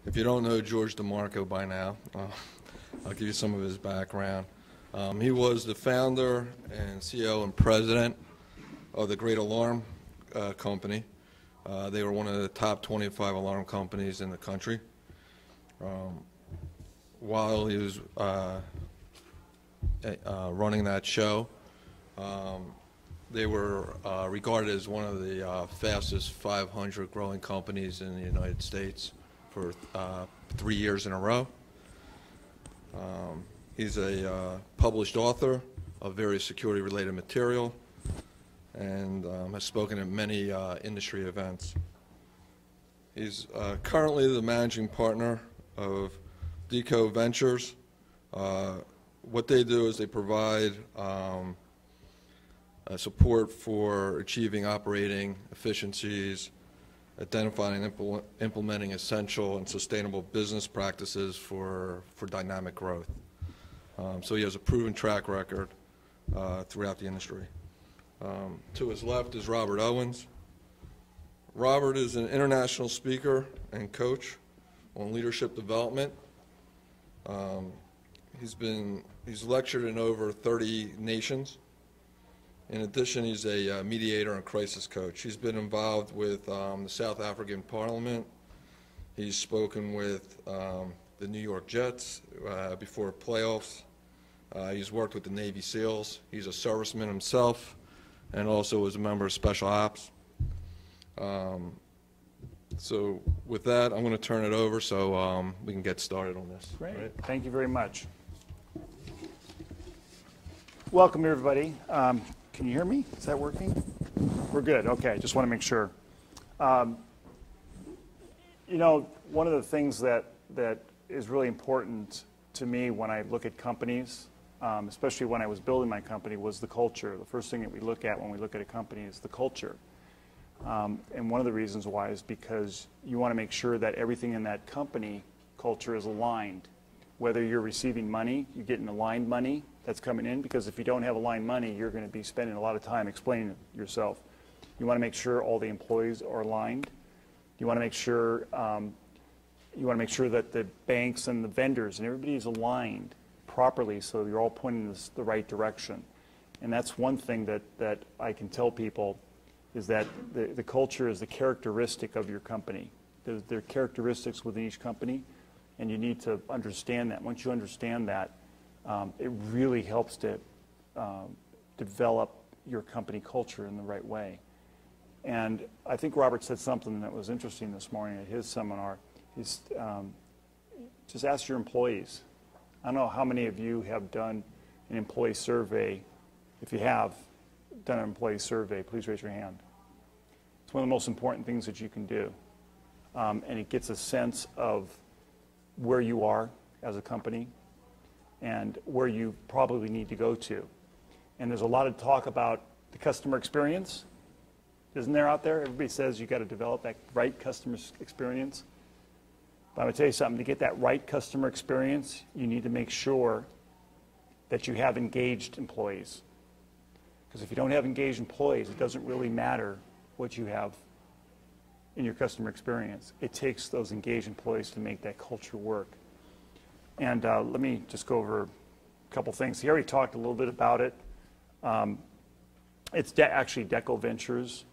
If you don't know George DeMarco by now, I'll give you some of his background. He was the founder and CEO and president of the Great Alarm Company. They were one of the top 25 alarm companies in the country. While he was running that show, they were regarded as one of the fastest 500 growing companies in the United States for 3 years in a row. He's a published author of various security-related material and has spoken at many industry events. He's currently the managing partner of Deco Ventures. What they do is they provide support for achieving operating efficiencies, identifying and implementing essential and sustainable business practices for dynamic growth. So he has a proven track record throughout the industry. To his left is Robert Owens. Robert is an international speaker and coach on leadership development. He's lectured in over 30 nations. In addition, he's a mediator and crisis coach. He's been involved with the South African Parliament. He's spoken with the New York Jets before playoffs. He's worked with the Navy SEALs. He's a serviceman himself and also was a member of Special Ops. So with that, I'm going to turn it over so we can get started on this. Great. Right? Thank you very much. Welcome, everybody. Can you hear me? Is that working? We're good. Okay. Just want to make sure. You know, one of the things that is really important to me when I look at companies, especially when I was building my company, was the culture. The first thing that we look at when we look at a company is the culture. And one of the reasons why is because you want to make sure that everything in that company culture is aligned. Whether you're receiving money, you're getting aligned money that's coming in, because if you don't have aligned money, you're going to be spending a lot of time explaining yourself. You want to make sure all the employees are aligned. You want to make sure that the banks and the vendors and everybody is aligned properly, so you're all pointing in the right direction. And that's one thing that I can tell people, is that the culture is the characteristic of your company. There are characteristics within each company, and you need to understand that. Once you understand that, it really helps to develop your company culture in the right way. And I think Robert said something that was interesting this morning at his seminar. He's just ask your employees. I don't know how many of you have done an employee survey. If you have done an employee survey, please raise your hand. It's one of the most important things that you can do. And it gets a sense of where you are as a company and where you probably need to go to. And there's a lot of talk about the customer experience. Isn't there out there? Everybody says you got to develop that right customer experience. But I'm going to tell you something. To get that right customer experience, you need to make sure that you have engaged employees. Because if you don't have engaged employees, it doesn't really matter what you have in your customer experience. It takes those engaged employees to make that culture work. And let me just go over a couple things. He already talked a little bit about it. It's actually Deco Ventures.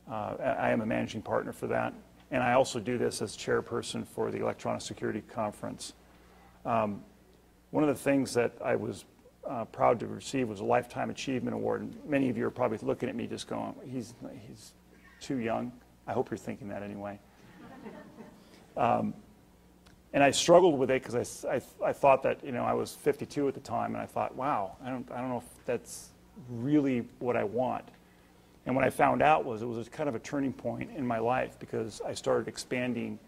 I am a managing partner for that. And I also do this as chairperson for the Electronic Security Conference. One of the things that I was proud to receive was a Lifetime Achievement Award. And many of you are probably looking at me just going, he's too young. I hope you're thinking that anyway. And I struggled with it because I thought that, you know, I was 52 at the time, and I thought, wow, I don't know if that's really what I want. And what I found out was it was kind of a turning point in my life, because I started expanding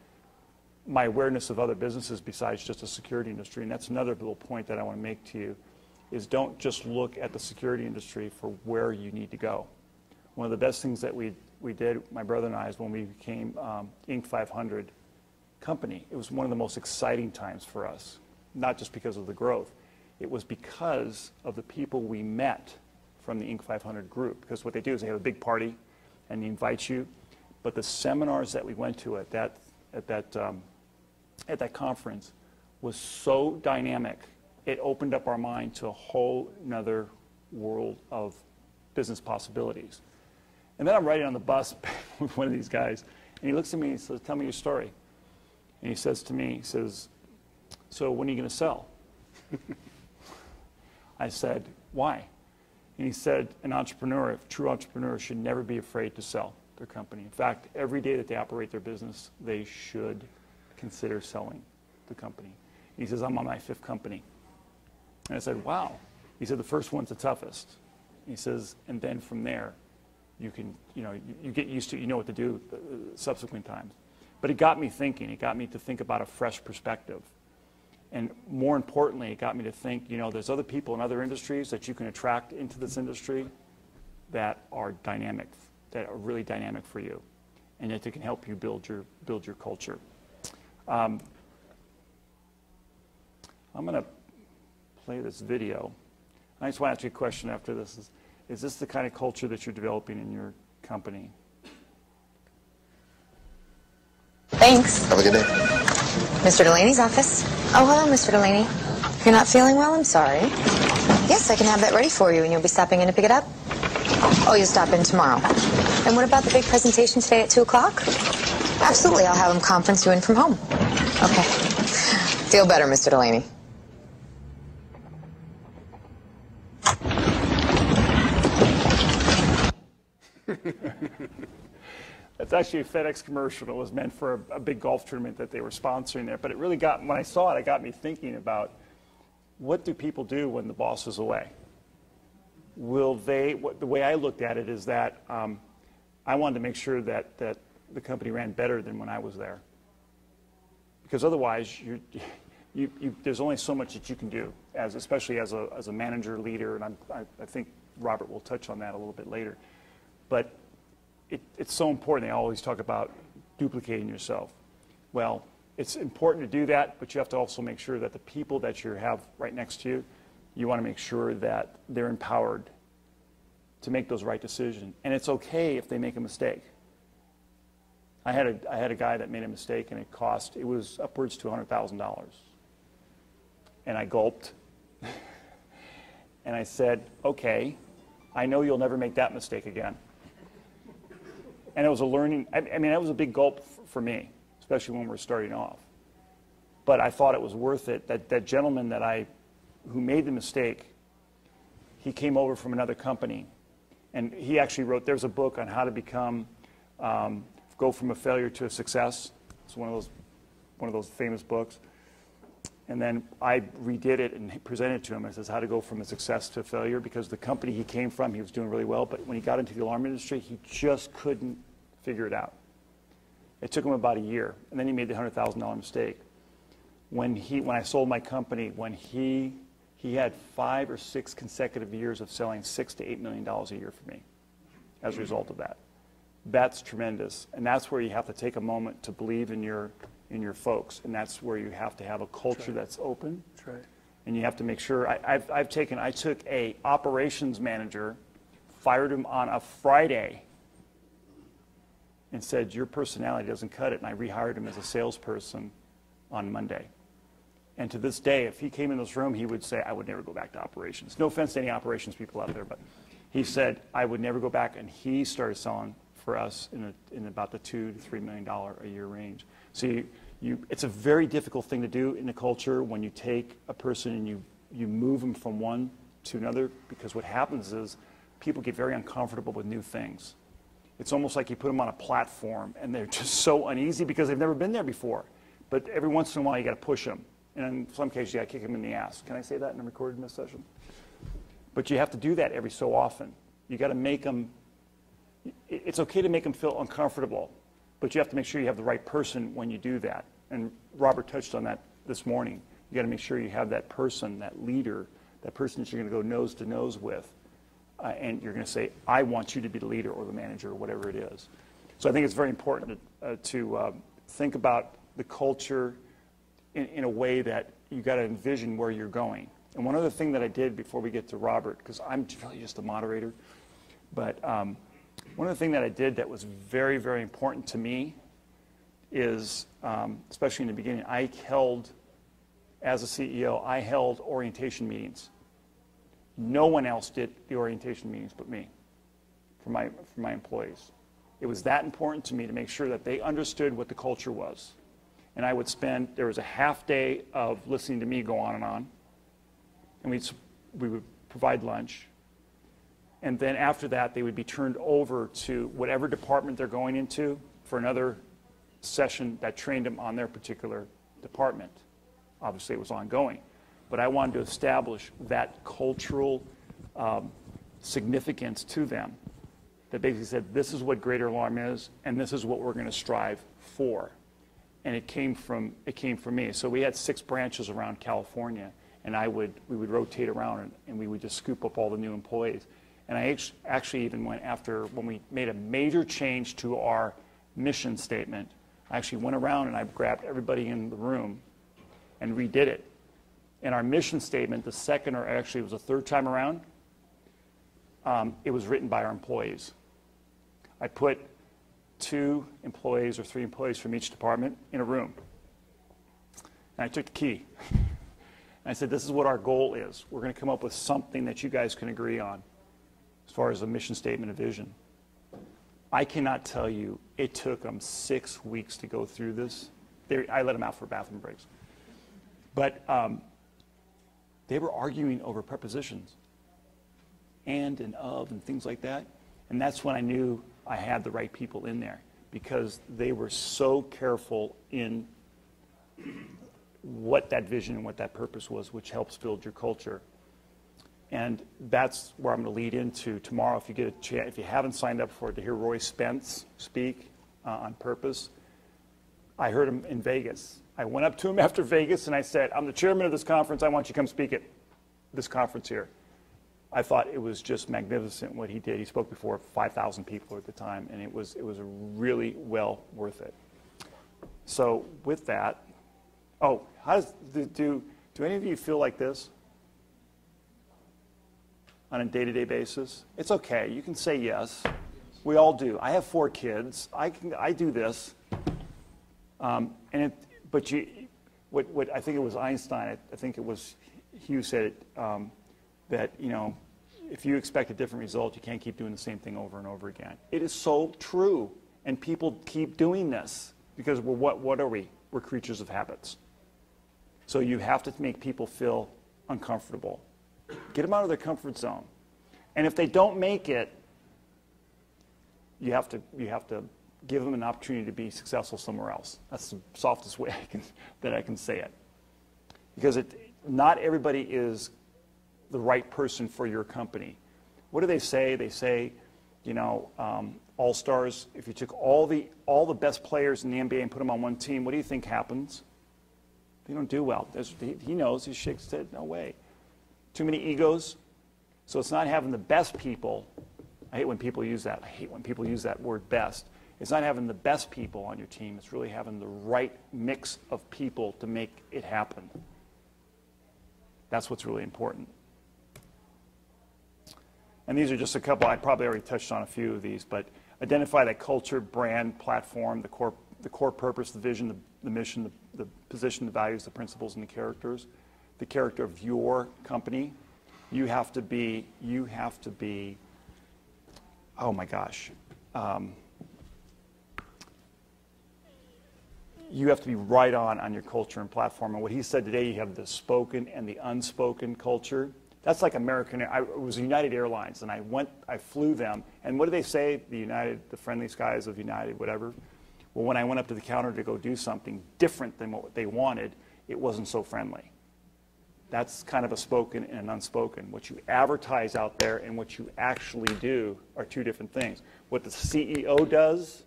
my awareness of other businesses besides just the security industry. And that's another little point that I want to make to you, is don't just look at the security industry for where you need to go. One of the best things that we did, my brother and I, is when we became Inc. 500 company. It was one of the most exciting times for us, not just because of the growth. It was because of the people we met from the Inc. 500 group. Because what they do is they have a big party and they invite you. But the seminars that we went to at that at that conference was so dynamic. It opened up our mind to a whole nother world of business possibilities. And then I'm riding on the bus with one of these guys, and he looks at me and he says, "Tell me your story." And he says to me, he says, "So when are you going to sell?" I said, "Why?" And he said, "An entrepreneur, a true entrepreneur, should never be afraid to sell their company. In fact, every day that they operate their business, they should consider selling the company." And he says, "I'm on my 5th company." And I said, "Wow." He said, "The first one's the toughest." He says, "And then from there, you can, you get used to it, you know what to do subsequent times." But it got me thinking. It got me to think about a fresh perspective. And more importantly, it got me to think, there's other people in other industries that you can attract into this industry that are dynamic, that are really dynamic for you, and that they can help you build your culture. I'm going to play this video. I just want to ask you a question after this. Is this the kind of culture that you're developing in your company? Thanks. Have a good day. Mr. Delaney's office. Oh, hello, Mr. Delaney. You're not feeling well? I'm sorry. Yes, I can have that ready for you, and you'll be stopping in to pick it up? Oh, you'll stop in tomorrow. And what about the big presentation today at 2 o'clock? Absolutely, I'll have him conference you in from home. Okay. Feel better, Mr. Delaney. That's actually a FedEx commercial. It was meant for a big golf tournament that they were sponsoring there. But it really when I saw it, it got me thinking about, what do people do when the boss is away? The way I looked at it is that I wanted to make sure that the company ran better than when I was there. Because otherwise, there's only so much that you can do, especially as a manager, leader, and I think Robert will touch on that a little bit later. But it's so important. They always talk about duplicating yourself. Well, it's important to do that, but you have to also make sure that the people that you have right next to you, you want to make sure that they're empowered to make those right decisions. And it's okay if they make a mistake. I had a guy that made a mistake, and it was upwards to $100,000. And I gulped, and I said, "Okay, I know you'll never make that mistake again." And it was a learning, it was a big gulp for me, especially when we're starting off. But I thought it was worth it. That gentleman who made the mistake, he came over from another company. And he actually wrote, there's a book on how to go from a failure to a success. It's one of those famous books. And then I redid it and presented it to him. I says, how to go from a success to a failure, because the company he came from, he was doing really well, but when he got into the alarm industry, he just couldn't figure it out. It took him about a year, and then he made the $100,000 mistake. When I sold my company, when he had 5 or 6 consecutive years of selling $6 to $8 million a year for me as a result of that. That's tremendous, and that's where you have to take a moment to believe in your folks, and that's where you have to have a culture that's open. That's right. And you have to make sure. I took a operations manager, fired him on a Friday, and said, "Your personality doesn't cut it," and I rehired him as a salesperson on Monday. And to this day, if he came in this room, he would say, "I would never go back to operations." No offense to any operations people out there, but he said, "I would never go back," and he started selling for us in about the $2 to $3 million a year range. So it's a very difficult thing to do in a culture when you take a person and you move them from one to another, because what happens is people get very uncomfortable with new things. It's almost like you put them on a platform and they're just so uneasy because they've never been there before. But every once in a while you got to push them. And in some cases you got to kick them in the ass. Can I say that in a recorded session? But you have to do that every so often. You got to make them, it's okay to make them feel uncomfortable, but you have to make sure you have the right person when you do that. And Robert touched on that this morning. You got to make sure you have that person, that leader, that person that you're going to go nose to nose with. And you're going to say, "I want you to be the leader or the manager," or whatever it is. So I think it's very important to think about the culture in a way that you got to envision where you're going. And one other thing that I did before we get to Robert, because I'm really just a moderator, but one other thing that I did that was very, very important to me is, especially in the beginning, as a CEO, I held orientation meetings. No one else did the orientation meetings but me, for my employees. It was that important to me to make sure that they understood what the culture was. And I would there was a half day of listening to me go on, and we would provide lunch. And then after that, they would be turned over to whatever department they're going into for another session that trained them on their particular department. Obviously, it was ongoing. But I wanted to establish that cultural significance to them that basically said, this is what Greater Alarm is, and this is what we're going to strive for. And it came from me. So we had 6 branches around California, and we would rotate around, and we would just scoop up all the new employees. And I actually even went after, when we made a major change to our mission statement, I actually went around and I grabbed everybody in the room and redid it. And our mission statement, the second, or actually it was the third time around, it was written by our employees. I put 2 employees or 3 employees from each department in a room. And I took the key. And I said, this is what our goal is. We're going to come up with something that you guys can agree on as far as a mission statement of vision. I cannot tell you, it took them 6 weeks to go through this. I let them out for bathroom breaks. But they were arguing over prepositions, and of, and things like that. And that's when I knew I had the right people in there, because they were so careful in what that vision and what that purpose was, which helps build your culture. And that's where I'm going to lead into tomorrow. If you get a chance, if you haven't signed up for it, to hear Roy Spence speak on purpose. I heard him in Vegas. I went up to him after Vegas and I said, I'm the chairman of this conference. I want you to come speak at this conference here. I thought it was just magnificent what he did. He spoke before 5,000 people at the time, and it was really well worth it. So with that, do any of you feel like this on a day-to-day basis? It's okay. You can say yes. We all do. I have 4 kids. I do this. But what I think it was Einstein. I think it was Hugh said it, that if you expect a different result, you can't keep doing the same thing over and over again. It is so true, and people keep doing this because what are we? We're creatures of habits. So you have to make people feel uncomfortable. Get them out of their comfort zone. And if they don't make it, you have to give them an opportunity to be successful somewhere else. That's the softest way that I can say it. Because not everybody is the right person for your company. What do they say? They say, all-stars, if you took all the best players in the NBA and put them on one team, what do you think happens? They don't do well. He knows. He shakes his head, no way. Too many egos. So it's not having the best people. I hate when people use that. I hate when people use that word best. It's not having the best people on your team. It's really having the right mix of people to make it happen. That's what's really important. And these are just a couple. I probably already touched on a few of these, but identify that culture, brand, platform, the core purpose, the vision, the mission, the position, the values, the principles, and the characters. The character of your company. You have to be, oh my gosh. You have to be right on your culture and platform. And what he said today, you have the spoken and the unspoken culture. That's like American. It was United Airlines, and I flew them. And what do they say? The friendly skies of United, whatever. Well, when I went up to the counter to go do something different than what they wanted, it wasn't so friendly. That's kind of a spoken and an unspoken. What you advertise out there and what you actually do are 2 different things. What the CEO does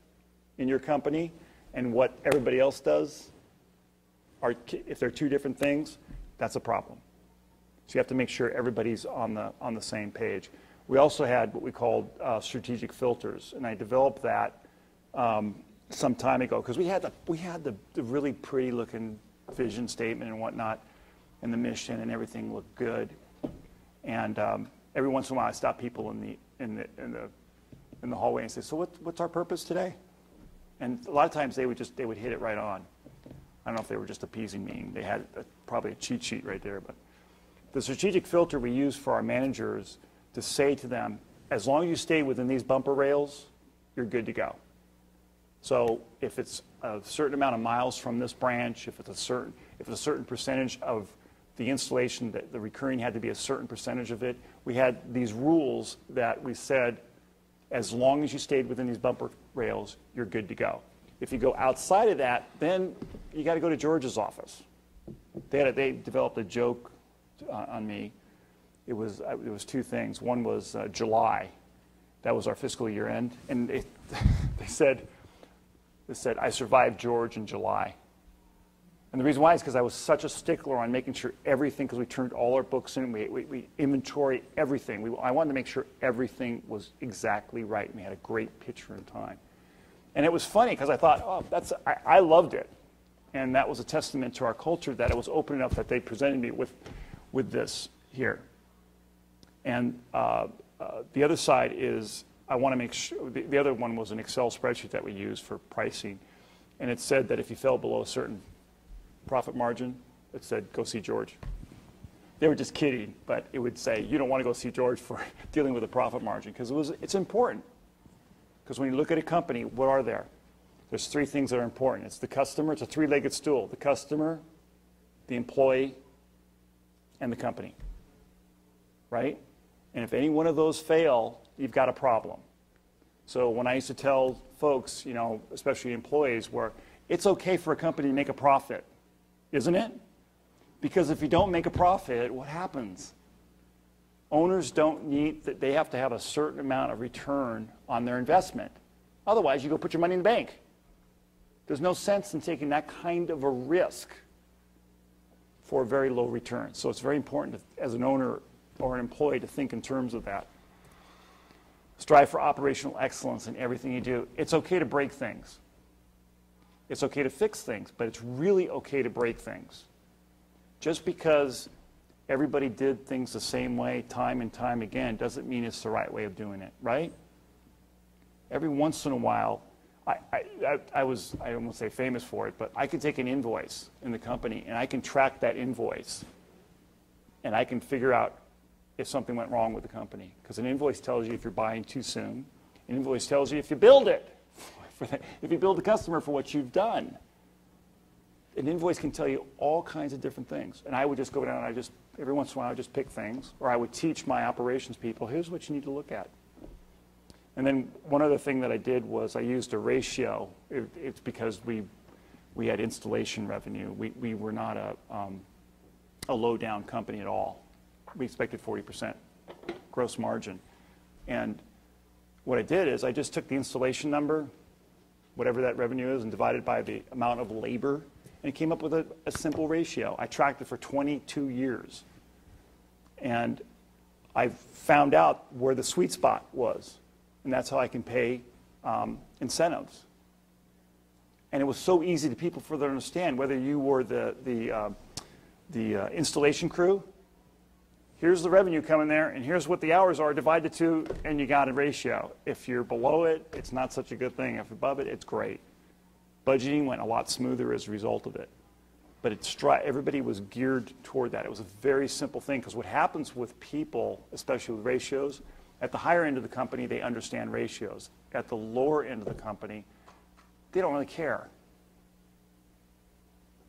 in your company and what everybody else does, if they're 2 different things, that's a problem. So you have to make sure everybody's on the same page. We also had what we called strategic filters, and I developed that some time ago because we had the really pretty looking vision statement and whatnot, and the mission and everything looked good. And every once in a while, I stop people in the hallway and say, "So what's our purpose today?" And a lot of times they would hit it right on. I don't know if they were just appeasing me. They had probably a cheat sheet right there. But the strategic filter we use for our managers to say to them, as long as you stay within these bumper rails, you're good to go. So if it's a certain amount of miles from this branch, if it's a certain percentage of the installation, that the recurring had to be a certain percentage of it, we had these rules that we said, as long as you stayed within these bumper rails, you're good to go. If you go outside of that, then you got to go to George's office. They developed a joke on me. It was two things. One was July. That was our fiscal year end. And they said, I survived George in July. And the reason why is because I was such a stickler on making sure everything, because we turned all our books in, we inventory everything. I wanted to make sure everything was exactly right, and we had a great picture in time. And it was funny because I thought, oh, I loved it. And that was a testament to our culture that it was open enough that they presented me with this here. And the other side is I want to make sure, the other one was an Excel spreadsheet that we used for pricing. And it said that if you fell below a certain profit margin, it said, go see George. They were just kidding, but it would say, you don't want to go see George for dealing with a profit margin, because it's important. Because when you look at a company, what are there? There's three things that are important. It's the customer, it's a three-legged stool. The customer, the employee, and the company, right? And if any one of those fail, you've got a problem. So when I used to tell folks, you know, especially employees, where it's okay for a company to make a profit, isn't it? Because if you don't make a profit, what happens? Owners they have to have a certain amount of return on their investment. Otherwise, you go put your money in the bank. There's no sense in taking that kind of a risk for a very low return. So it's very important as an owner or an employee to think in terms of that. Strive for operational excellence in everything you do. It's okay to break things. It's okay to fix things, but it's really okay to break things. Just because everybody did things the same way time and time again doesn't mean it's the right way of doing it, right? Every once in a while, I won't say famous for it, but I can take an invoice in the company and I can track that invoice and I can figure out if something went wrong with the company. Because an invoice tells you if you're buying too soon. An invoice tells you if you billed it, if you billed the customer for what you've done. An invoice can tell you all kinds of different things. And I would just go down and every once in a while I would just pick things, or I would teach my operations people, here's what you need to look at. And then one other thing that I did was I used a ratio. It's because we had installation revenue. We were not a low-down company at all. We expected 40% gross margin. And what I did is I just took the installation number, whatever that revenue is, and divided by the amount of labor, and it came up with a simple ratio. I tracked it for 22 years. And I found out where the sweet spot was. And that's how I can pay incentives. And it was so easy to people for them to understand, whether you were the installation crew, here's the revenue coming there, and here's what the hours are divided to, and you got a ratio. If you're below it, it's not such a good thing. If above it, it's great. Budgeting went a lot smoother as a result of it. But everybody was geared toward that. It was a very simple thing, because what happens with people, especially with ratios, at the higher end of the company, they understand ratios. At the lower end of the company, they don't really care.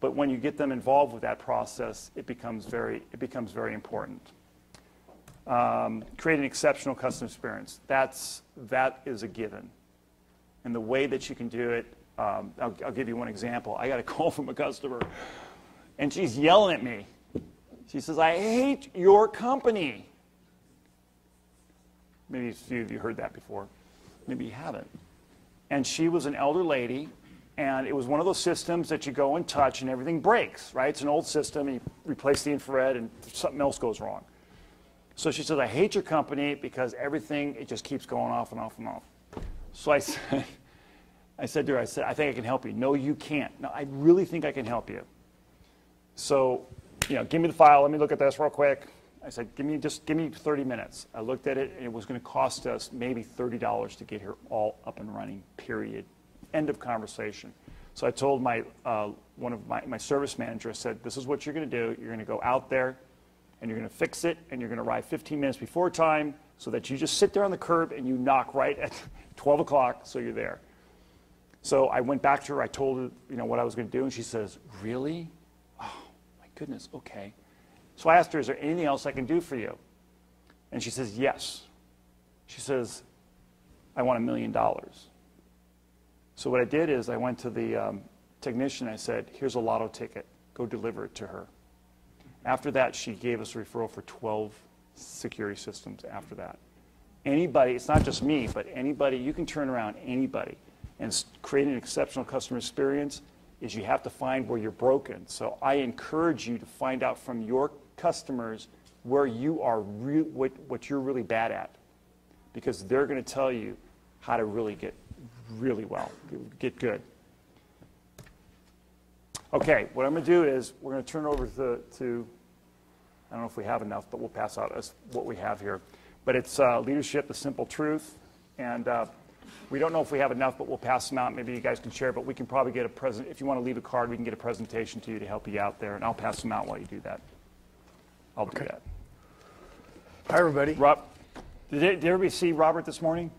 But when you get them involved with that process, it becomes very important. Create an exceptional customer experience. That is a given. And the way that you can do it, I'll give you one example. I got a call from a customer, and she's yelling at me. She says, I hate your company. Maybe a few of you heard that before. Maybe you haven't. And she was an elder lady, and it was one of those systems that you go and touch and everything breaks, right? It's an old system, and you replace the infrared and something else goes wrong. So she says, I hate your company because everything, it just keeps going off and off and off. So I said to her, I think I can help you. No, you can't. No, I really think I can help you. So, give me the file. Let me look at this real quick. I said, just give me 30 minutes. I looked at it, and it was going to cost us maybe $30 to get her all up and running, period. end of conversation. So I told one of my service managers, I said, this is what you're going to do. You're going to go out there, and you're going to fix it, and you're going to arrive 15 minutes before time so that you just sit there on the curb and you knock right at 12 o'clock so you're there. So I went back to her. I told her, what I was going to do, and she says, really? Oh, my goodness, okay. So I asked her, is there anything else I can do for you? And she says, yes. She says, I want $1 million. So what I did is I went to the technician. I said, here's a lotto ticket. Go deliver it to her. After that, she gave us a referral for 12 security systems after that. Anybody, it's not just me, but anybody, you can turn around anybody. And create an exceptional customer experience is you have to find where you're broken. So I encourage you to find out from your customers where you are, what you're really bad at. Because they're going to tell you how to really get really well, get good. Okay, what I'm going to do is we're going to turn it over to I don't know if we have enough, but we'll pass out as what we have here. But it's Leadership, the Simple Truth. And we don't know if we have enough, but we'll pass them out. Maybe you guys can share, but we can probably get a present. If you want to leave a card, we can get a presentation to you to help you out there, and I'll pass them out while you do that. I'll do that. Hi, everybody. Rob, did everybody see Robert this morning?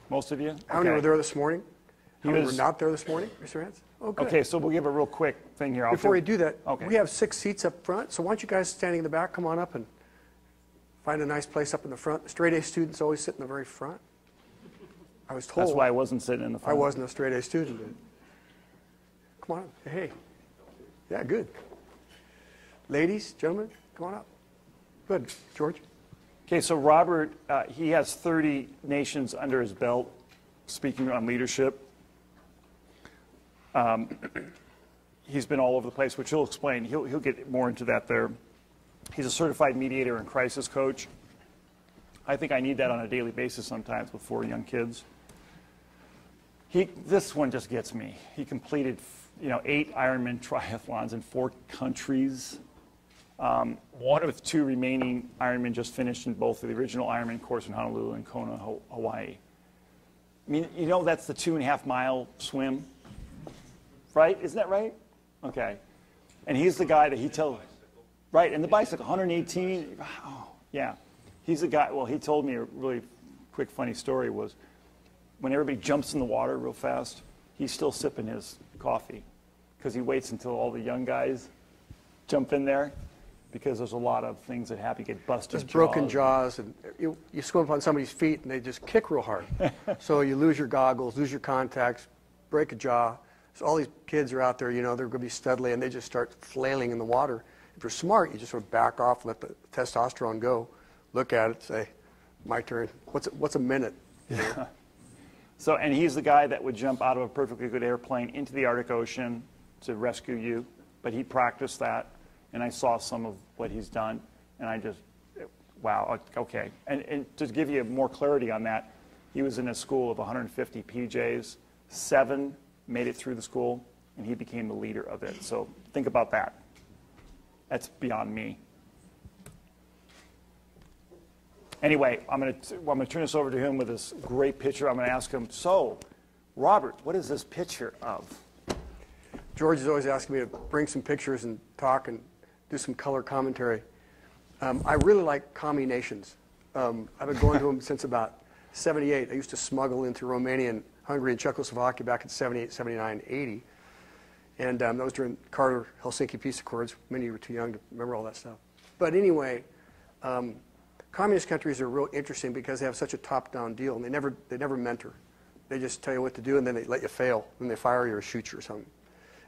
Most of you? How many were there this morning? How many were was- not there this morning? Raise your hands. Oh, good. Okay, so we'll give a real quick thing here. Before we do that, Okay. we have 6 seats up front, so why don't you guys standing in the back come on up and find a nice place up in the front. Straight-A students always sit in the very front. I was told. That's why I wasn't sitting in the I front. wasn't a straight-A student. Come on up. Hey. Yeah, good. Ladies, gentlemen, come on up. Good. George? Okay, so Robert, he has 30 nations under his belt, speaking on leadership. He's been all over the place, which he'll explain. He'll get more into that there. He's a certified mediator and crisis coach. I think I need that on a daily basis sometimes with 4 young kids. This one just gets me. He completed 8 Ironman triathlons in 4 countries. One of 2 remaining Ironman just finished in both the original Ironman course in Honolulu and Kona, Hawaii. I mean, that's the 2.5-mile swim, right? Isn't that right? Okay. And he's the guy that he tells, right, and the bicycle, 118, oh, yeah. He's the guy, well, he told me a really quick, funny story was when everybody jumps in the water real fast, he's still sipping his coffee because he waits until all the young guys jump in there because there's a lot of things that happen. You get busted Just broken jaws, and you swim up on somebody's feet, and they just kick real hard. So you lose your goggles, lose your contacts, break a jaw. So all these kids are out there, they're going to be studly, and they just start flailing in the water. If you're smart, you just sort of back off, let the testosterone go, look at it, say, my turn. What's a minute? Yeah. So, and he's the guy that would jump out of a perfectly good airplane into the Arctic Ocean to rescue you. But he practiced that, and I saw some of what he's done, and I just, wow, okay. And to give you more clarity on that, he was in a school of 150 PJs. 7 made it through the school, and he became the leader of it. So think about that. That's beyond me. Anyway, I'm going to turn this over to him with this great picture. I'm going to ask him, so, Robert, what is this picture of? George is always asking me to bring some pictures and talk and do some color commentary. I really like commie nations. I've been going to them since about 78. I used to smuggle into Romania and Hungary and Czechoslovakia back in 78, 79, 80. And that was during Carter-Helsinki Peace Accords. Many of you were too young to remember all that stuff. But anyway, communist countries are real interesting because they have such a top-down deal, and they never mentor. They just tell you what to do, and then they let you fail, and they fire you or shoot you or something.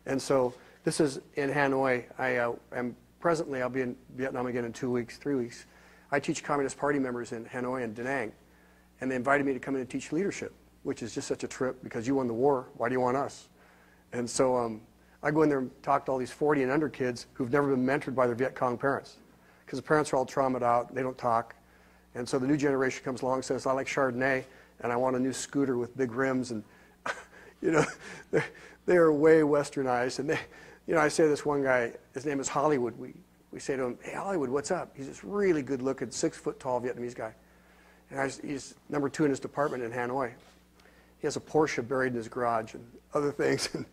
And so this is in Hanoi. I'll be in Vietnam again in 2 weeks, 3 weeks. I teach Communist Party members in Hanoi and Da Nang, and they invited me to come in and teach leadership, which is just such a trip because you won the war. Why do you want us? And so I go in there and talk to all these 40 and under kids who've never been mentored by their Viet Cong parents because the parents are all traumatized out. They don't talk. And so the new generation comes along and says, I like Chardonnay, and I want a new scooter with big rims. And, they are way westernized. And I say to this one guy, his name is Hollywood. We say to him, hey, Hollywood, what's up? He's this really good-looking, 6-foot-tall Vietnamese guy. And he's number 2 in his department in Hanoi. He has a Porsche buried in his garage and other things. And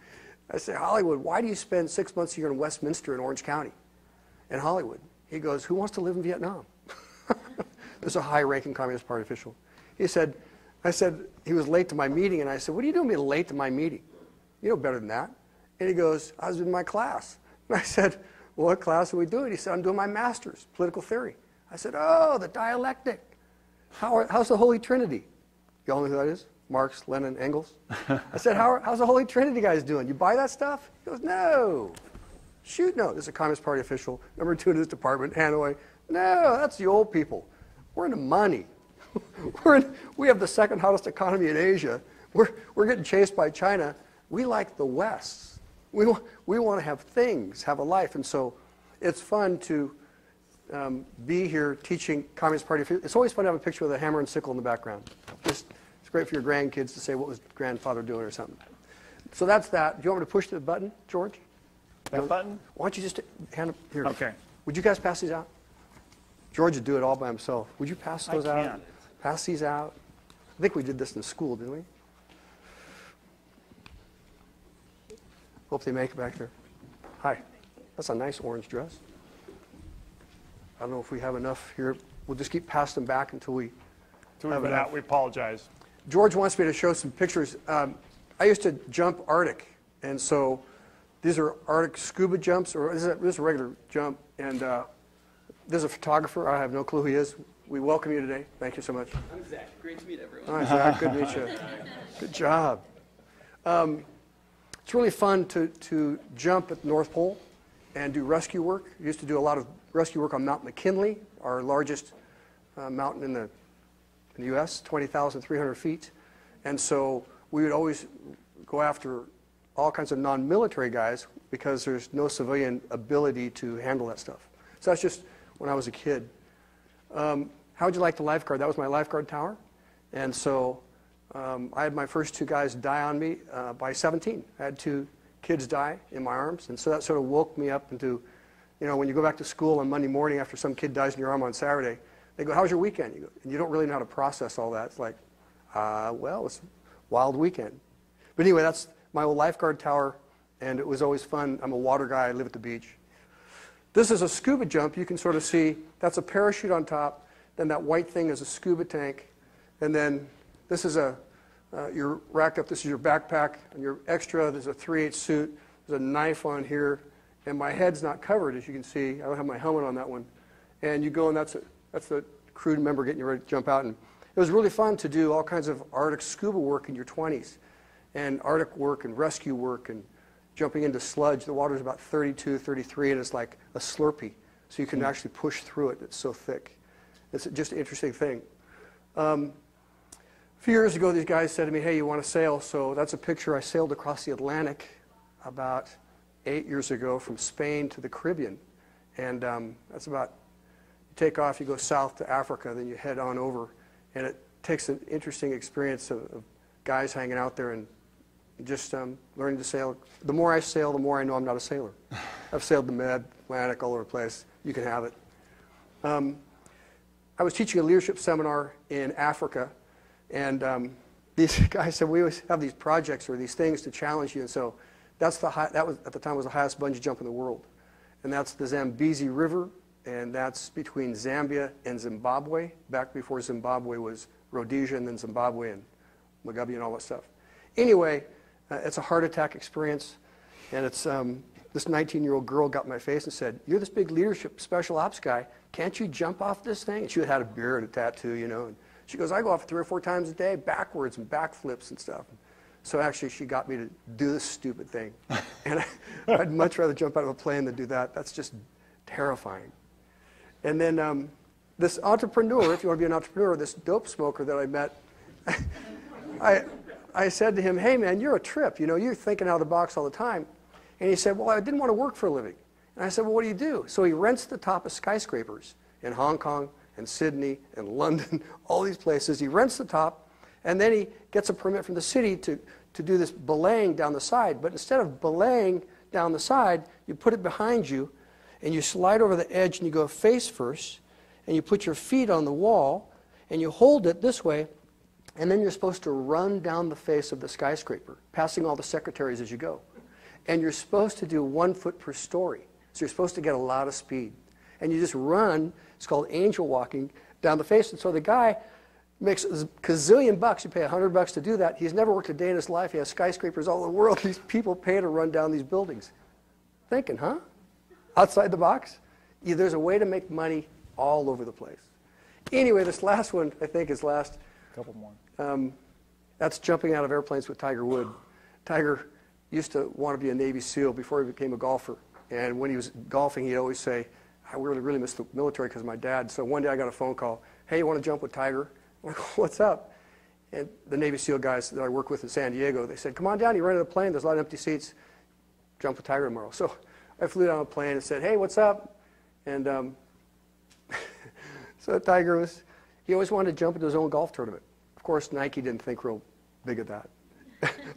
I say, Hollywood, why do you spend 6 months a year in Westminster in Orange County? In Hollywood. He goes, who wants to live in Vietnam? There's a high-ranking Communist Party official. I said, he was late to my meeting, and I said, what are you doing being late to my meeting? You know better than that. And he goes, I was in my class. And I said, well, what class are we doing? He said, I'm doing my master's, political theory. I said, oh, the dialectic. How's the Holy Trinity? You all know who that is? Marx, Lenin, Engels? I said, how's the Holy Trinity guys doing? You buy that stuff? He goes, no. Shoot, no. This is a Communist Party official, number 2 in his department, Hanoi. No, that's the old people. We're into money. We have the second hottest economy in Asia. We're getting chased by China. We like the West. We want to have things, have a life. And so it's fun to be here teaching Communist Party. It's always fun to have a picture with a hammer and sickle in the background. It's great for your grandkids to say, what was grandfather doing or something. So that's that. Do you want me to push the button, George? That button? Why don't you just hand it here? Okay. Would you guys pass these out? George would do it all by himself. Would you pass those out? I can't. Pass these out. I think we did this in school, didn't we? Hope they make it back there. Hi. That's a nice orange dress. I don't know if we have enough here. We'll just keep passing them back until we have But enough. we apologize. George wants me to show some pictures. I used to jump Arctic, and so these are Arctic scuba jumps, or this is a regular jump. And there's a photographer. I have no clue who he is. We welcome you today. Thank you so much. I'm Zach. Great to meet everyone. All right, Zach. Good to meet you. Good job. It's really fun to jump at the North Pole and do rescue work. I used to do a lot of rescue work on Mount McKinley, our largest mountain in the U.S., 20,300 feet. And so we would always go after all kinds of non-military guys because there's no civilian ability to handle that stuff. So that's just when I was a kid. How would you like the lifeguard? That was my lifeguard tower. And so I had my first 2 guys die on me by 17. I had 2 kids die in my arms. And so that sort of woke me up into, you know, when you go back to school on Monday morning after some kid dies in your arm on Saturday, they go, how's your weekend? You go, and you don't really know how to process all that. It's like, well, it's a wild weekend. But anyway, that's my old lifeguard tower, and it was always fun. I'm a water guy. I live at the beach. This is a scuba jump. You can sort of see that's a parachute on top. Then that white thing is a scuba tank. And then this is you're racked up. This is your backpack. And your extra, there's a 3/8 suit. There's a knife on here. And my head's not covered, as you can see. I don't have my helmet on that one. And you go, and that's the crew member getting you ready to jump out. And it was really fun to do all kinds of Arctic scuba work in your 20s. And Arctic work and rescue work and jumping into sludge. The water's about 32, 33, and it's like a Slurpee. So you can actually push through it. It's so thick. It's just an interesting thing. A few years ago, these guys said to me, hey, you want to sail? So that's a picture. I sailed across the Atlantic about 8 years ago from Spain to the Caribbean. And that's about, you take off, you go south to Africa, then you head on over. And it takes an interesting experience of guys hanging out there and just learning to sail. The more I sail, the more I know I'm not a sailor. I've sailed the Med, Atlantic, all over the place. You can have it. I was teaching a leadership seminar in Africa, and these guys said, we always have these projects or these things to challenge you. And so that was, at the time, was the highest bungee jump in the world. And that's the Zambezi River, and that's between Zambia and Zimbabwe, back before Zimbabwe was Rhodesia and then Zimbabwe and Mugabe and all that stuff. Anyway, it's a heart attack experience, and it's this 19-year-old girl got in my face and said, you're this big leadership special ops guy. Can't you jump off this thing? And she had a beard, a tattoo, you know. And she goes, I go off 3 or 4 times a day, backwards and backflips and stuff. So actually, she got me to do this stupid thing. And I'd much rather jump out of a plane than do that. That's just terrifying. And then this entrepreneur, if you want to be an entrepreneur, this dope smoker that I met, I said to him, hey, man, you're a trip. You know, you're thinking out of the box all the time. And he said, well, I didn't want to work for a living. And I said, well, what do you do? So he rents the top of skyscrapers in Hong Kong and Sydney and London, all these places. He rents the top, and then he gets a permit from the city to do this belaying down the side. But instead of belaying down the side, you put it behind you, and you slide over the edge, and you go face first, and you put your feet on the wall, and you hold it this way, And then you're supposed to run down the face of the skyscraper, passing all the secretaries as you go. And you're supposed to do 1 foot per story. So you're supposed to get a lot of speed. And you just run, it's called angel walking, down the face. And so the guy makes a gazillion bucks. You pay $100 to do that. He's never worked a day in his life. He has skyscrapers all over the world. These people pay to run down these buildings. Thinking, huh? Outside the box? Yeah, there's a way to make money all over the place. Anyway, this last one, I think, is last. A couple more. That's jumping out of airplanes with Tiger Woods. Tiger used to want to be a Navy SEAL before he became a golfer. And when he was golfing, he'd always say, I really miss the military because of my dad. So one day I got a phone call, hey, you want to jump with Tiger? I'm like, what's up? And the Navy SEAL guys that I work with in San Diego, they said, come on down, you rented a plane, there's a lot of empty seats, jump with Tiger tomorrow. So I flew down a plane and said, hey, what's up? And so Tiger he always wanted to jump into his own golf tournament. Of course, Nike didn't think real big of that.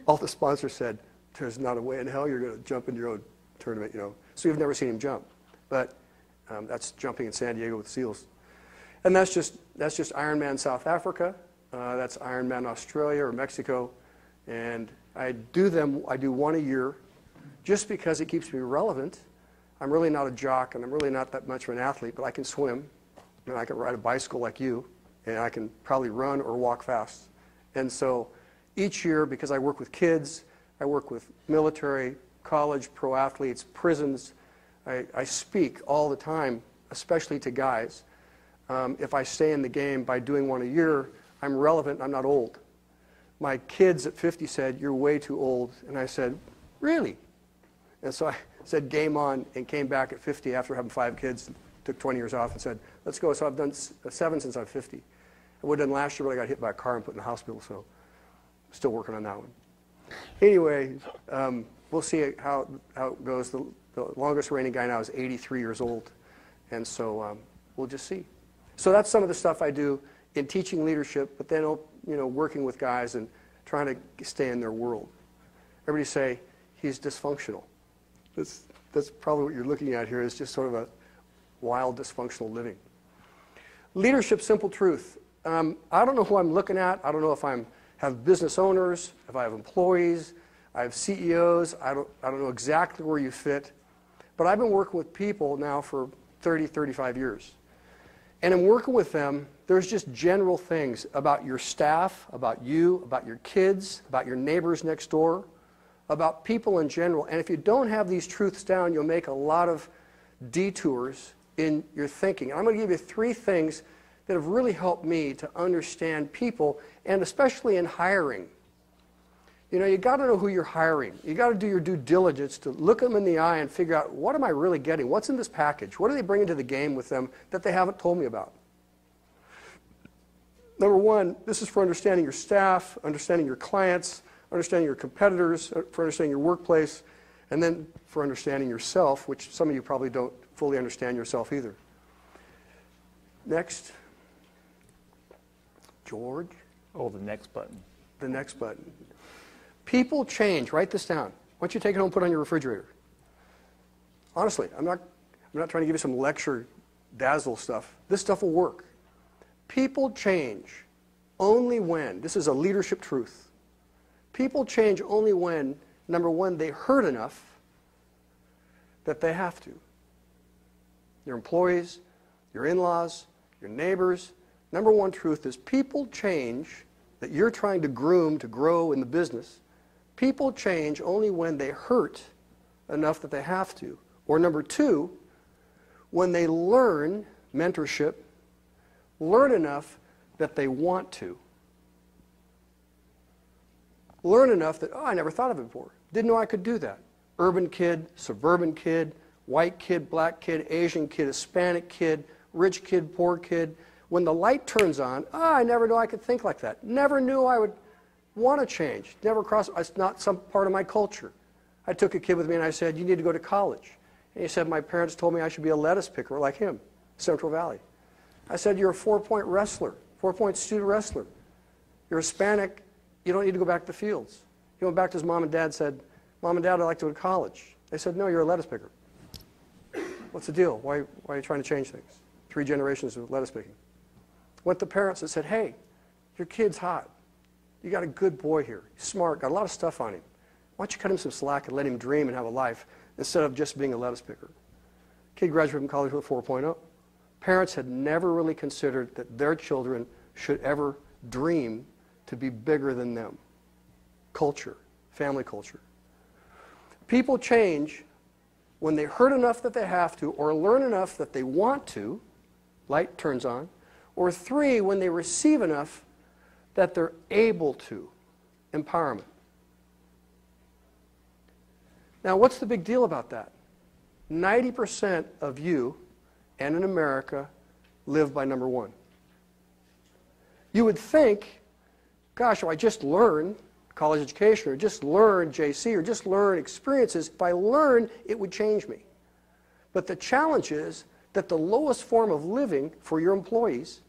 All the sponsors said, there's not a way in hell you're going to jump in your own tournament, you know. So you've never seen him jump. But that's jumping in San Diego with SEALs. And that's just Ironman South Africa. That's Ironman Australia or Mexico. And I do one a year just because it keeps me relevant. I'm really not a jock, and I'm really not that much of an athlete, but I can swim, and I can ride a bicycle like you, and I can probably run or walk fast. And so each year, because I work with kids, I work with military, college, pro athletes, prisons, I speak all the time, especially to guys. If I stay in the game by doing one a year, I'm relevant, I'm not old. My kids at 50 said, you're way too old. And I said, really? And so I said, game on, and came back at 50 after having 5 kids, took 20 years off and said, let's go. So I've done 7 since I'm 50. I would have done last year, but I got hit by a car and put in the hospital, so I'm still working on that one. Anyway, we'll see how it goes. The longest reigning guy now is 83 years old, and so we'll just see. So that's some of the stuff I do in teaching leadership, but then working with guys and trying to stay in their world. Everybody say, he's dysfunctional. That's probably what you're looking at here is just sort of a wild, dysfunctional living. Leadership, simple truth. I don't know who I'm looking at. I don't know if I have business owners, if I have employees, I have CEOs. I don't know exactly where you fit. But I've been working with people now for 30, 35 years. And in working with them, there's just general things about your staff, about you, about your kids, about your neighbors next door, about people in general. And if you don't have these truths down, you'll make a lot of detours in your thinking. And I'm going to give you 3 things that have really helped me to understand people, and especially in hiring. You got to know who you're hiring. You got to do your due diligence to look them in the eye and figure out, what am I really getting? What's in this package? What are they bringing to the game with them that they haven't told me about? Number 1, this is for understanding your staff, understanding your clients, understanding your competitors, for understanding your workplace, and then for understanding yourself, which some of you probably don't fully understand yourself either. Next. George? Oh, the next button. The next button. People change. Write this down. Why don't you take it home and put it on your refrigerator? Honestly, I'm not trying to give you some lecture dazzle stuff. This stuff will work. People change only when, this is a leadership truth, people change only when, number 1, they hurt enough that they have to. Your employees, your in-laws, your neighbors. Number 1 truth is people change that you're trying to groom to grow in the business. People change only when they hurt enough that they have to. Or number 2, when they learn mentorship, learn enough that they want to. Learn enough that, oh, I never thought of it before. Didn't know I could do that. Urban kid, suburban kid, white kid, black kid, Asian kid, Hispanic kid, rich kid, poor kid. When the light turns on, I never knew I could think like that. Never knew I would want to change. Never crossed, it's not some part of my culture. I took a kid with me and I said, you need to go to college. And he said, my parents told me I should be a lettuce picker like him, Central Valley. I said, you're a 4-point wrestler, 4-point student wrestler. You're Hispanic, you don't need to go back to the fields. He went back to his mom and dad and said, Mom and Dad, I'd like to go to college. They said, no, you're a lettuce picker. What's the deal? Why are you trying to change things? 3 generations of lettuce picking. Went to parents and said, hey, your kid's hot. You got a good boy here. He's smart, got a lot of stuff on him. Why don't you cut him some slack and let him dream and have a life instead of just being a lettuce picker? Kid graduated from college with a 4.0. Parents had never really considered that their children should ever dream to be bigger than them. Culture, family culture. People change when they hurt enough that they have to, or learn enough that they want to, light turns on, or 3, when they receive enough that they're able to, empowerment. Now, what's the big deal about that? 90% of you, and in America, live by number 1. You would think, gosh, if I just learn college education, or just learn JC, or just learn experiences, if I learn, it would change me. But the challenge is that the lowest form of living for your employees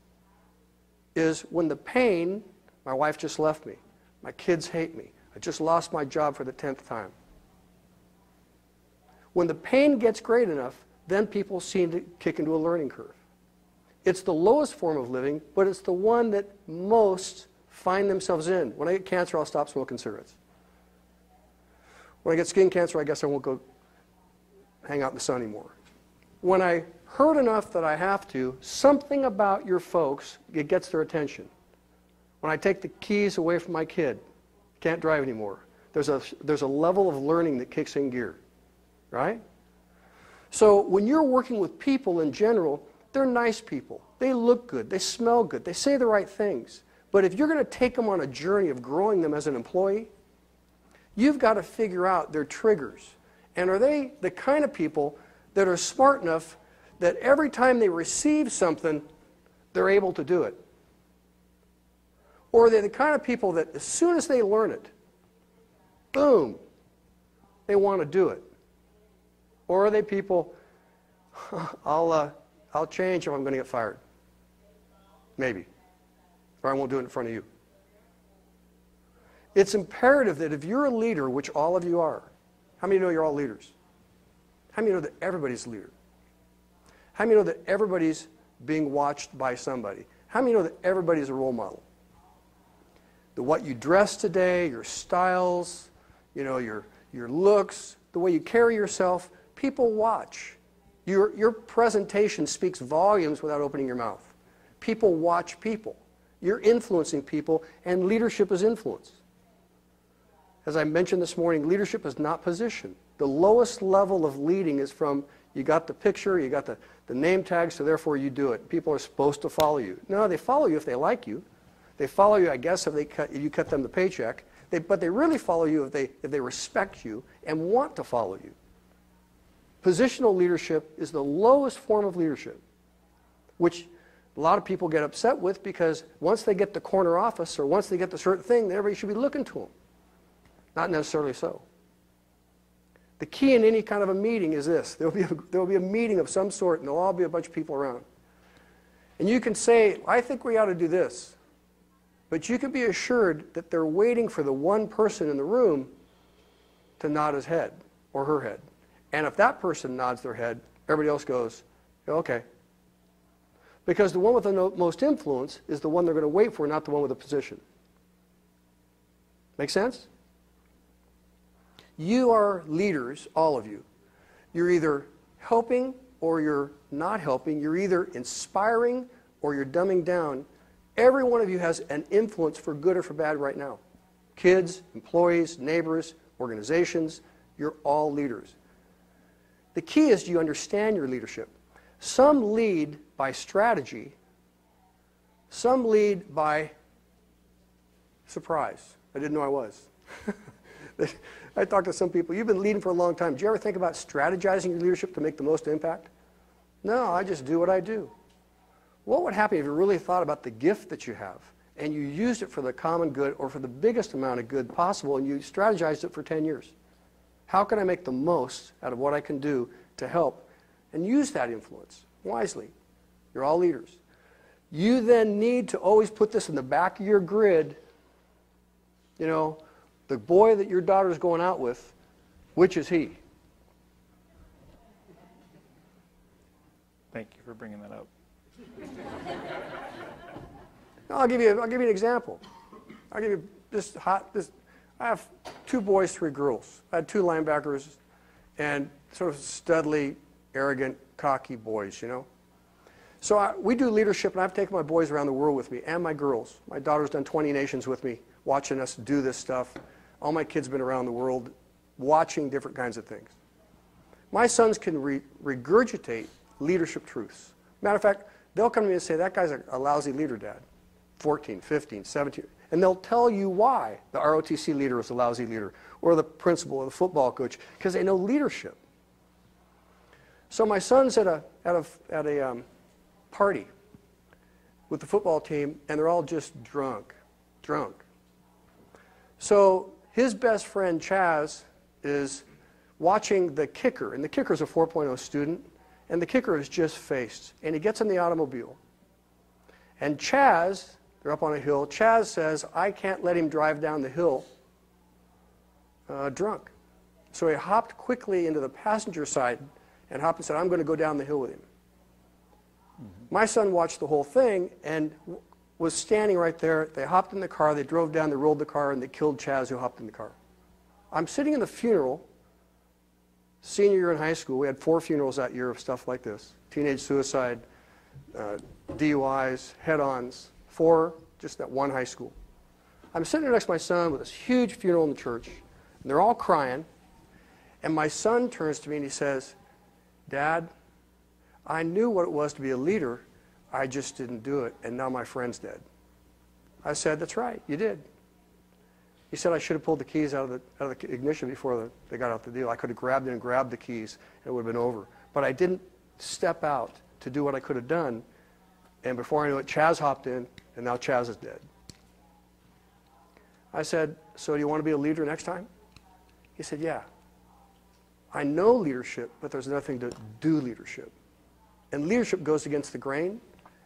is when the pain, my wife just left me, my kids hate me, I just lost my job for the 10th time. When the pain gets great enough, then people seem to kick into a learning curve. It's the lowest form of living, but it's the one that most find themselves in. When I get cancer, I'll stop smoking cigarettes. When I get skin cancer, I guess I won't go hang out in the sun anymore. When I hurt enough that I have to, something about your folks, it gets their attention. When I take the keys away from my kid, can't drive anymore, there's a level of learning that kicks in gear, right? So when you're working with people in general, they're nice people. They look good. They smell good. They say the right things. But if you're going to take them on a journey of growing them as an employee, you've got to figure out their triggers. And are they the kind of people that are smart enough that every time they receive something, they're able to do it? Or are they the kind of people that as soon as they learn it, boom, they want to do it? Or are they people, I'll change if I'm going to get fired? Maybe. Or I won't do it in front of you. It's imperative that if you're a leader, which all of you are, how many know you're all leaders? How many know that everybody's a leader? How many know that everybody's being watched by somebody? How many know that everybody's a role model? The what you dress today, your styles, your looks, the way you carry yourself, people watch. Your presentation speaks volumes without opening your mouth. People watch people. You're influencing people, and leadership is influence. As I mentioned this morning, leadership is not position. The lowest level of leading is from, you got the picture, you got the name tag, so therefore you do it. People are supposed to follow you. No, they follow you if they like you. They follow you, I guess, if you cut them the paycheck. But they really follow you if they respect you and want to follow you. Positional leadership is the lowest form of leadership, which a lot of people get upset with, because once they get the corner office or once they get the certain thing, then everybody should be looking to them. Not necessarily so. The key in any kind of a meeting is this. There will be a meeting of some sort, and there'll all be a bunch of people around. And you can say, I think we ought to do this. But you can be assured that they're waiting for the one person in the room to nod his head or her head. And if that person nods their head, everybody else goes, okay. Because the one with the most influence is the one they're going to wait for, not the one with a position. Make sense? You are leaders, all of you. You're either helping or you're not helping. You're either inspiring or you're dumbing down. Every one of you has an influence for good or for bad right now. Kids, employees, neighbors, organizations, you're all leaders. The key is, do you understand your leadership? Some lead by strategy. Some lead by surprise. I didn't know I was. I talked to some people, you've been leading for a long time. Do you ever think about strategizing your leadership to make the most impact? No, I just do what I do. What would happen if you really thought about the gift that you have and you used it for the common good or for the biggest amount of good possible, and you strategized it for 10 years? How can I make the most out of what I can do to help and use that influence wisely? You're all leaders. You then need to always put this in the back of your grid. You know, the boy that your daughter's going out with, which is he? Thank you for bringing that up. I'll give you an example. I'll give you I have 2 boys, 3 girls. I had 2 linebackers and sort of studly, arrogant, cocky boys, you know. So we do leadership, and I've taken my boys around the world with me, and my girls. My daughter's done 20 nations with me, watching us do this stuff. All my kids have been around the world, watching different kinds of things. My sons can regurgitate leadership truths. Matter of fact, they'll come to me and say, that guy's a lousy leader, Dad. 14, 15, 17. And they'll tell you why the ROTC leader is a lousy leader, or the principal, or the football coach, because they know leadership. So my son's at a party with the football team, and they're all just drunk. So his best friend, Chaz, is watching the kicker, and the kicker's a 4.0 student, and the kicker is just faced, and he gets in the automobile. And Chaz, they're up on a hill, Chaz says, I can't let him drive down the hill drunk. So he hopped quickly into the passenger side and hopped and said, I'm going to go down the hill with him. My son watched the whole thing and was standing right there. They hopped in the car, they drove down, they rolled the car, and they killed Chaz, who hopped in the car. I'm sitting in the funeral, senior year in high school. We had 4 funerals that year of stuff like this. Teenage suicide, DUIs, head-ons, 4 just at one high school. I'm sitting there next to my son with this huge funeral in the church, and they're all crying, and my son turns to me and he says, Dad, I knew what it was to be a leader, I just didn't do it, and now my friend's dead. I said, that's right, you did. He said I should have pulled the keys out of the ignition before they got out the deal. I could have grabbed it and grabbed the keys, and it would have been over. But I didn't step out to do what I could have done, and before I knew it, Chaz hopped in, and now Chaz is dead. I said, so do you want to be a leader next time? He said, yeah. I know leadership, but there's nothing to do leadership. And leadership goes against the grain,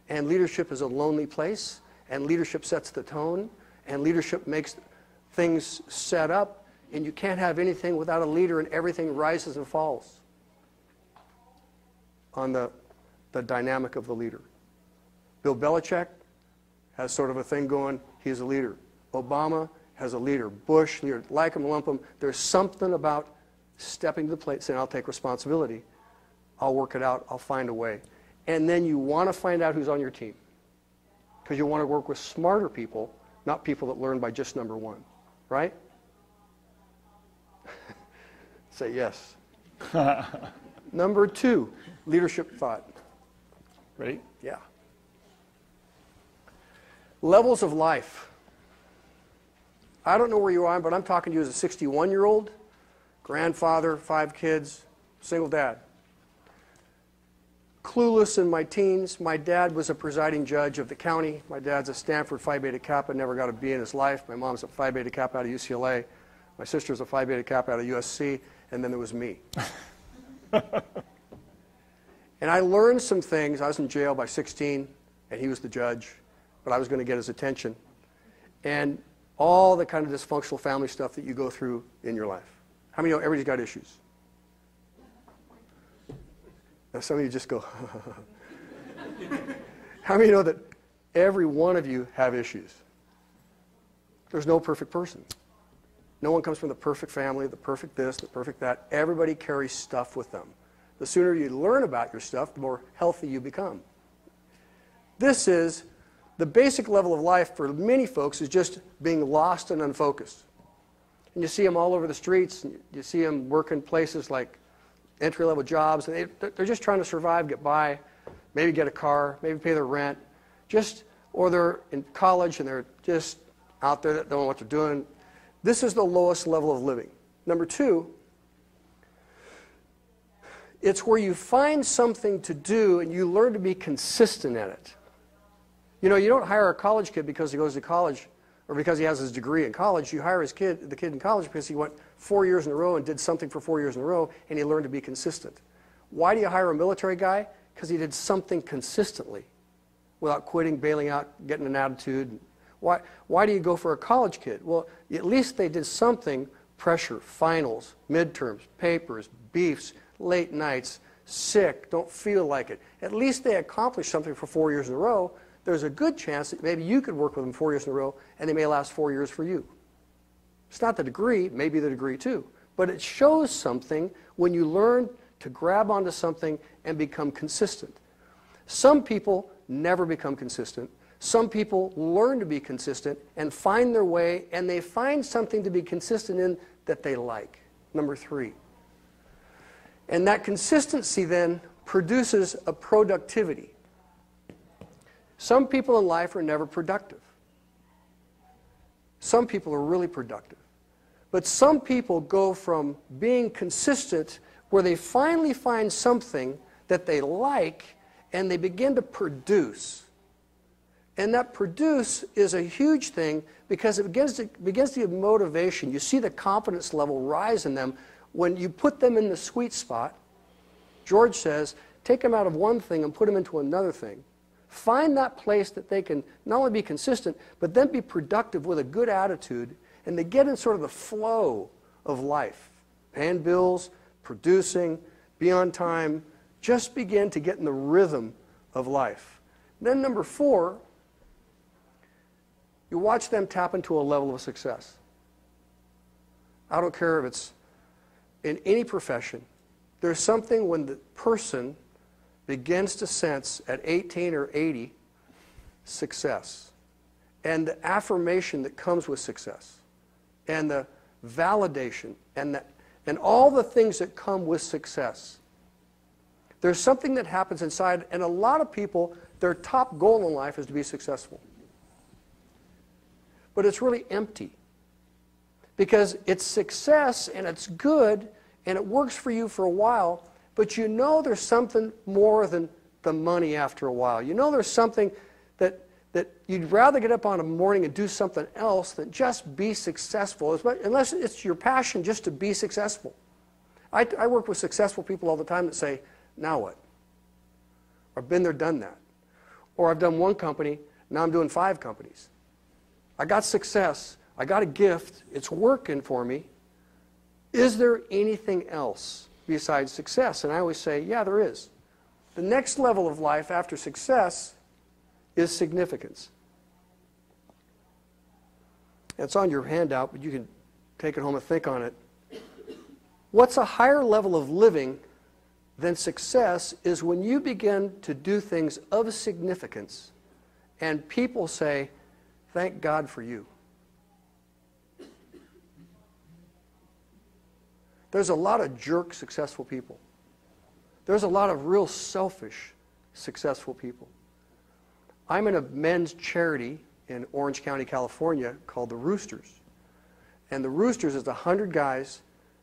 and leadership is a lonely place, and leadership sets the tone, and leadership makes things set up, and you can't have anything without a leader, and everything rises and falls on the dynamic of the leader. Bill Belichick has sort of a thing going, he's a leader. Obama has a leader. Bush, leader. Like him, lump him. There's something about stepping to the plate, saying, I'll take responsibility. I'll work it out. I'll find a way. And then you want to find out who's on your team. Because you want to work with smarter people, not people that learn by just number 1. Right? Say yes. Number 2, leadership thought. Ready? Yeah. Levels of life. I don't know where you are, but I'm talking to you as a 61-year-old, grandfather, 5 kids, single dad. Clueless in my teens. My dad was a presiding judge of the county. My dad's a Stanford Phi Beta Kappa, never got a B in his life. My mom's a Phi Beta Kappa out of UCLA. My sister's a Phi Beta Kappa out of USC, and then there was me. And I learned some things. I was in jail by 16, and he was the judge, but I was going to get his attention. And all the kind of dysfunctional family stuff that you go through in your life. How many know everybody's got issues? Now some of you just go, How many know that every one of you have issues? There's no perfect person. No one comes from the perfect family, the perfect this, the perfect that. Everybody carries stuff with them. The sooner you learn about your stuff, the more healthy you become. This is the basic level of life for many folks is just being lost and unfocused. And you see them all over the streets. And you see them working places like entry-level jobs. And they're just trying to survive, get by, maybe get a car, maybe pay their rent. Or they're in college and they're just out there that don't know what they're doing. This is the lowest level of living. Number 2, it's where you find something to do and you learn to be consistent at it. You know, you don't hire a college kid because he goes to college or because he has his degree in college. You hire the kid in college because he went 4 years in a row and did something for 4 years in a row and he learned to be consistent. Why do you hire a military guy? Because he did something consistently without quitting, bailing out, getting an attitude. Why do you go for a college kid? Well, at least they did something, pressure, finals, midterms, papers, beefs, late nights, sick, don't feel like it. At least they accomplished something for 4 years in a row. there's a good chance that maybe you could work with them 4 years in a row, and they may last 4 years for you. It's not the degree, maybe the degree too, but it shows something when you learn to grab onto something and become consistent. Some people never become consistent. Some people learn to be consistent and find their way, and they find something to be consistent in that they like. Number 3. And that consistency then produces a productivity. Some people in life are never productive. Some people are really productive. But some people go from being consistent where they finally find something that they like and they begin to produce. And that produce is a huge thing because it begins to give motivation. You see the confidence level rise in them when you put them in the sweet spot. George says, take them out of one thing and put them into another thing. Find that place that they can not only be consistent, but then be productive with a good attitude, and they get in sort of the flow of life. Paying bills, producing, be on time, just begin to get in the rhythm of life. Then number 4, you watch them tap into a level of success. I don't care if it's in any profession. There's something when the person begins to sense at 18 or 80 success, and the affirmation that comes with success, and the validation, and all the things that come with success. There's something that happens inside, and a lot of people, their top goal in life is to be successful. But it's really empty. Because it's success, and it's good, and it works for you for a while, but you know there's something more than the money after a while. You know there's something that you'd rather get up on a morning and do something else than just be successful, unless it's your passion just to be successful. I work with successful people all the time that say, now what? I've been there, done that. Or I've done one company, now I'm doing 5 companies. I got success, I got a gift, it's working for me. Is there anything else besides success? And I always say, yeah, there is. The next level of life after success is significance. It's on your handout, but you can take it home and think on it. What's a higher level of living than success is when you begin to do things of significance and people say, thank God for you. There's a lot of jerk successful people. There's a lot of real selfish successful people. I'm in a men's charity in Orange County, California called the Roosters. And the Roosters is 100 guys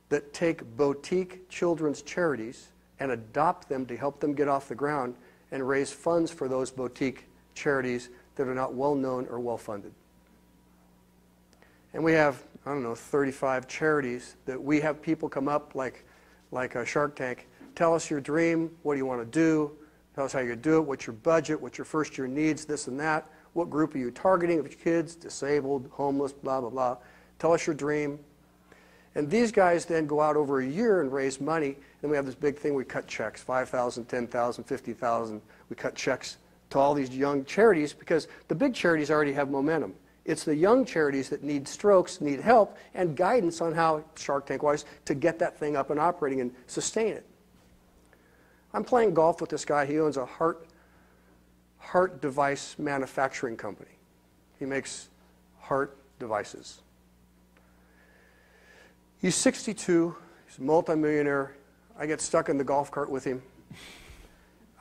that take boutique children's charities and adopt them to help them get off the ground and raise funds for those boutique charities that are not well known or well funded. And we have, I don't know, 35 charities that we have people come up like a Shark Tank. Tell us your dream, what do you want to do, tell us how you do it, what's your budget, what's your first year needs, this and that, what group are you targeting of your kids, disabled, homeless, blah, blah, blah. Tell us your dream. And these guys then go out over a year and raise money, and we have this big thing, we cut checks, 5,000, 10,000, 50,000. We cut checks to all these young charities because the big charities already have momentum. It's the young charities that need strokes, need help, and guidance on how, Shark Tank-wise, to get that thing up and operating and sustain it. I'm playing golf with this guy. He owns a heart device manufacturing company. He makes heart devices. He's 62. He's a multimillionaire. I get stuck in the golf cart with him.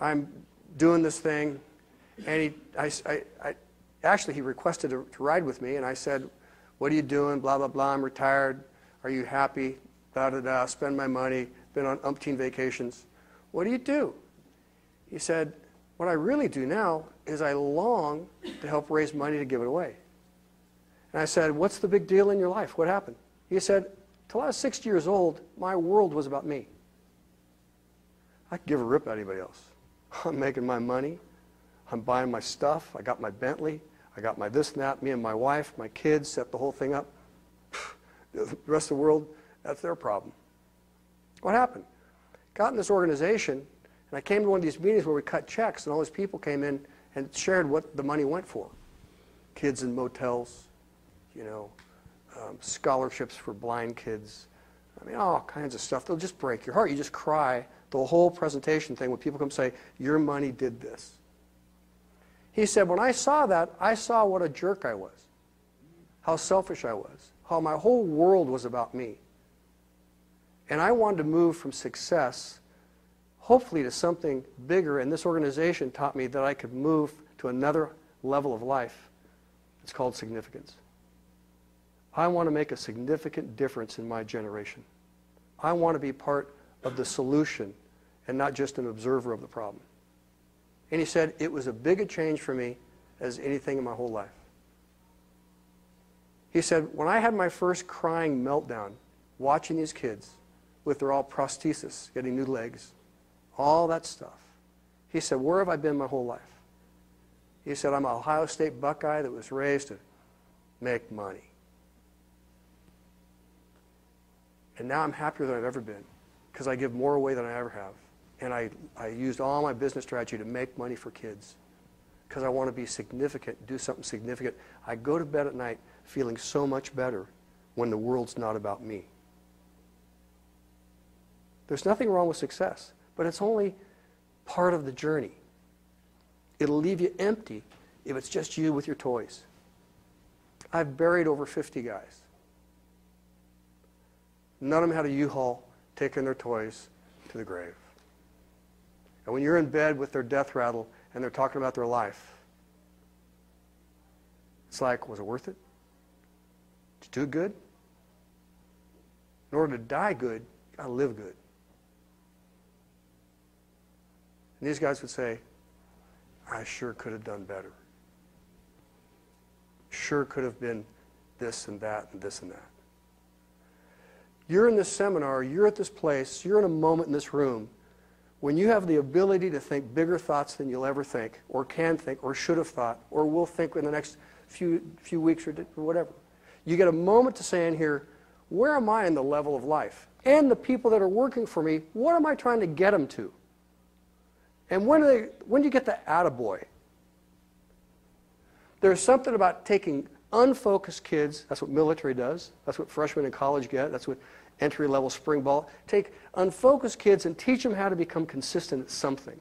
I'm doing this thing, and actually he requested to ride with me, and I said, what are you doing? Blah, blah, blah. I'm retired. Are you happy? Da, da, da. Spend my money. Been on umpteen vacations. What do you do? He said, what I really do now is I long to help raise money to give it away. And I said, what's the big deal in your life? What happened? He said, till I was 60 years old, my world was about me. I could give a rip at anybody else. I'm making my money. I'm buying my stuff. I got my Bentley. I got my this and that. Me and my wife, my kids, set the whole thing up. The rest of the world, that's their problem. What happened? Got in this organization, and I came to one of these meetings where we cut checks, and all these people came in, and shared what the money went for. Kids in motels, scholarships for blind kids. I mean, all kinds of stuff. They'll just break your heart. You just cry the whole presentation thing when people come say, your money did this. He said, when I saw that, I saw what a jerk I was, how selfish I was, how my whole world was about me. And I wanted to move from success, hopefully, to something bigger. And this organization taught me that I could move to another level of life. It's called significance. I want to make a significant difference in my generation. I want to be part of the solution and not just an observer of the problem. And he said, it was as big a change for me as anything in my whole life. He said, when I had my first crying meltdown, watching these kids with their all prosthesis, getting new legs, all that stuff, he said, where have I been my whole life? He said, I'm an Ohio State Buckeye that was raised to make money. And now I'm happier than I've ever been because I give more away than I ever have. And I used all my business strategy to make money for kids because I want to be significant, do something significant. I go to bed at night feeling so much better when the world's not about me. There's nothing wrong with success, but it's only part of the journey. It'll leave you empty if it's just you with your toys. I've buried over 50 guys. None of them had a U-Haul taking their toys to the grave. And when you're in bed with their death rattle and they're talking about their life, it's like, was it worth it? Did you do good? In order to die good, you got to live good. And these guys would say, I sure could have done better. Sure could have been this and that and this and that. You're in this seminar, you're at this place, you're in a moment in this room when you have the ability to think bigger thoughts than you'll ever think, or can think, or should have thought, or will think in the next few weeks or whatever. You get a moment to say in here, where am I in the level of life? And the people that are working for me, what am I trying to get them to? And when do you get the attaboy? There's something about taking unfocused kids, that's what military does, that's what freshmen in college get, that's what entry-level spring ball. Take unfocused kids and teach them how to become consistent at something.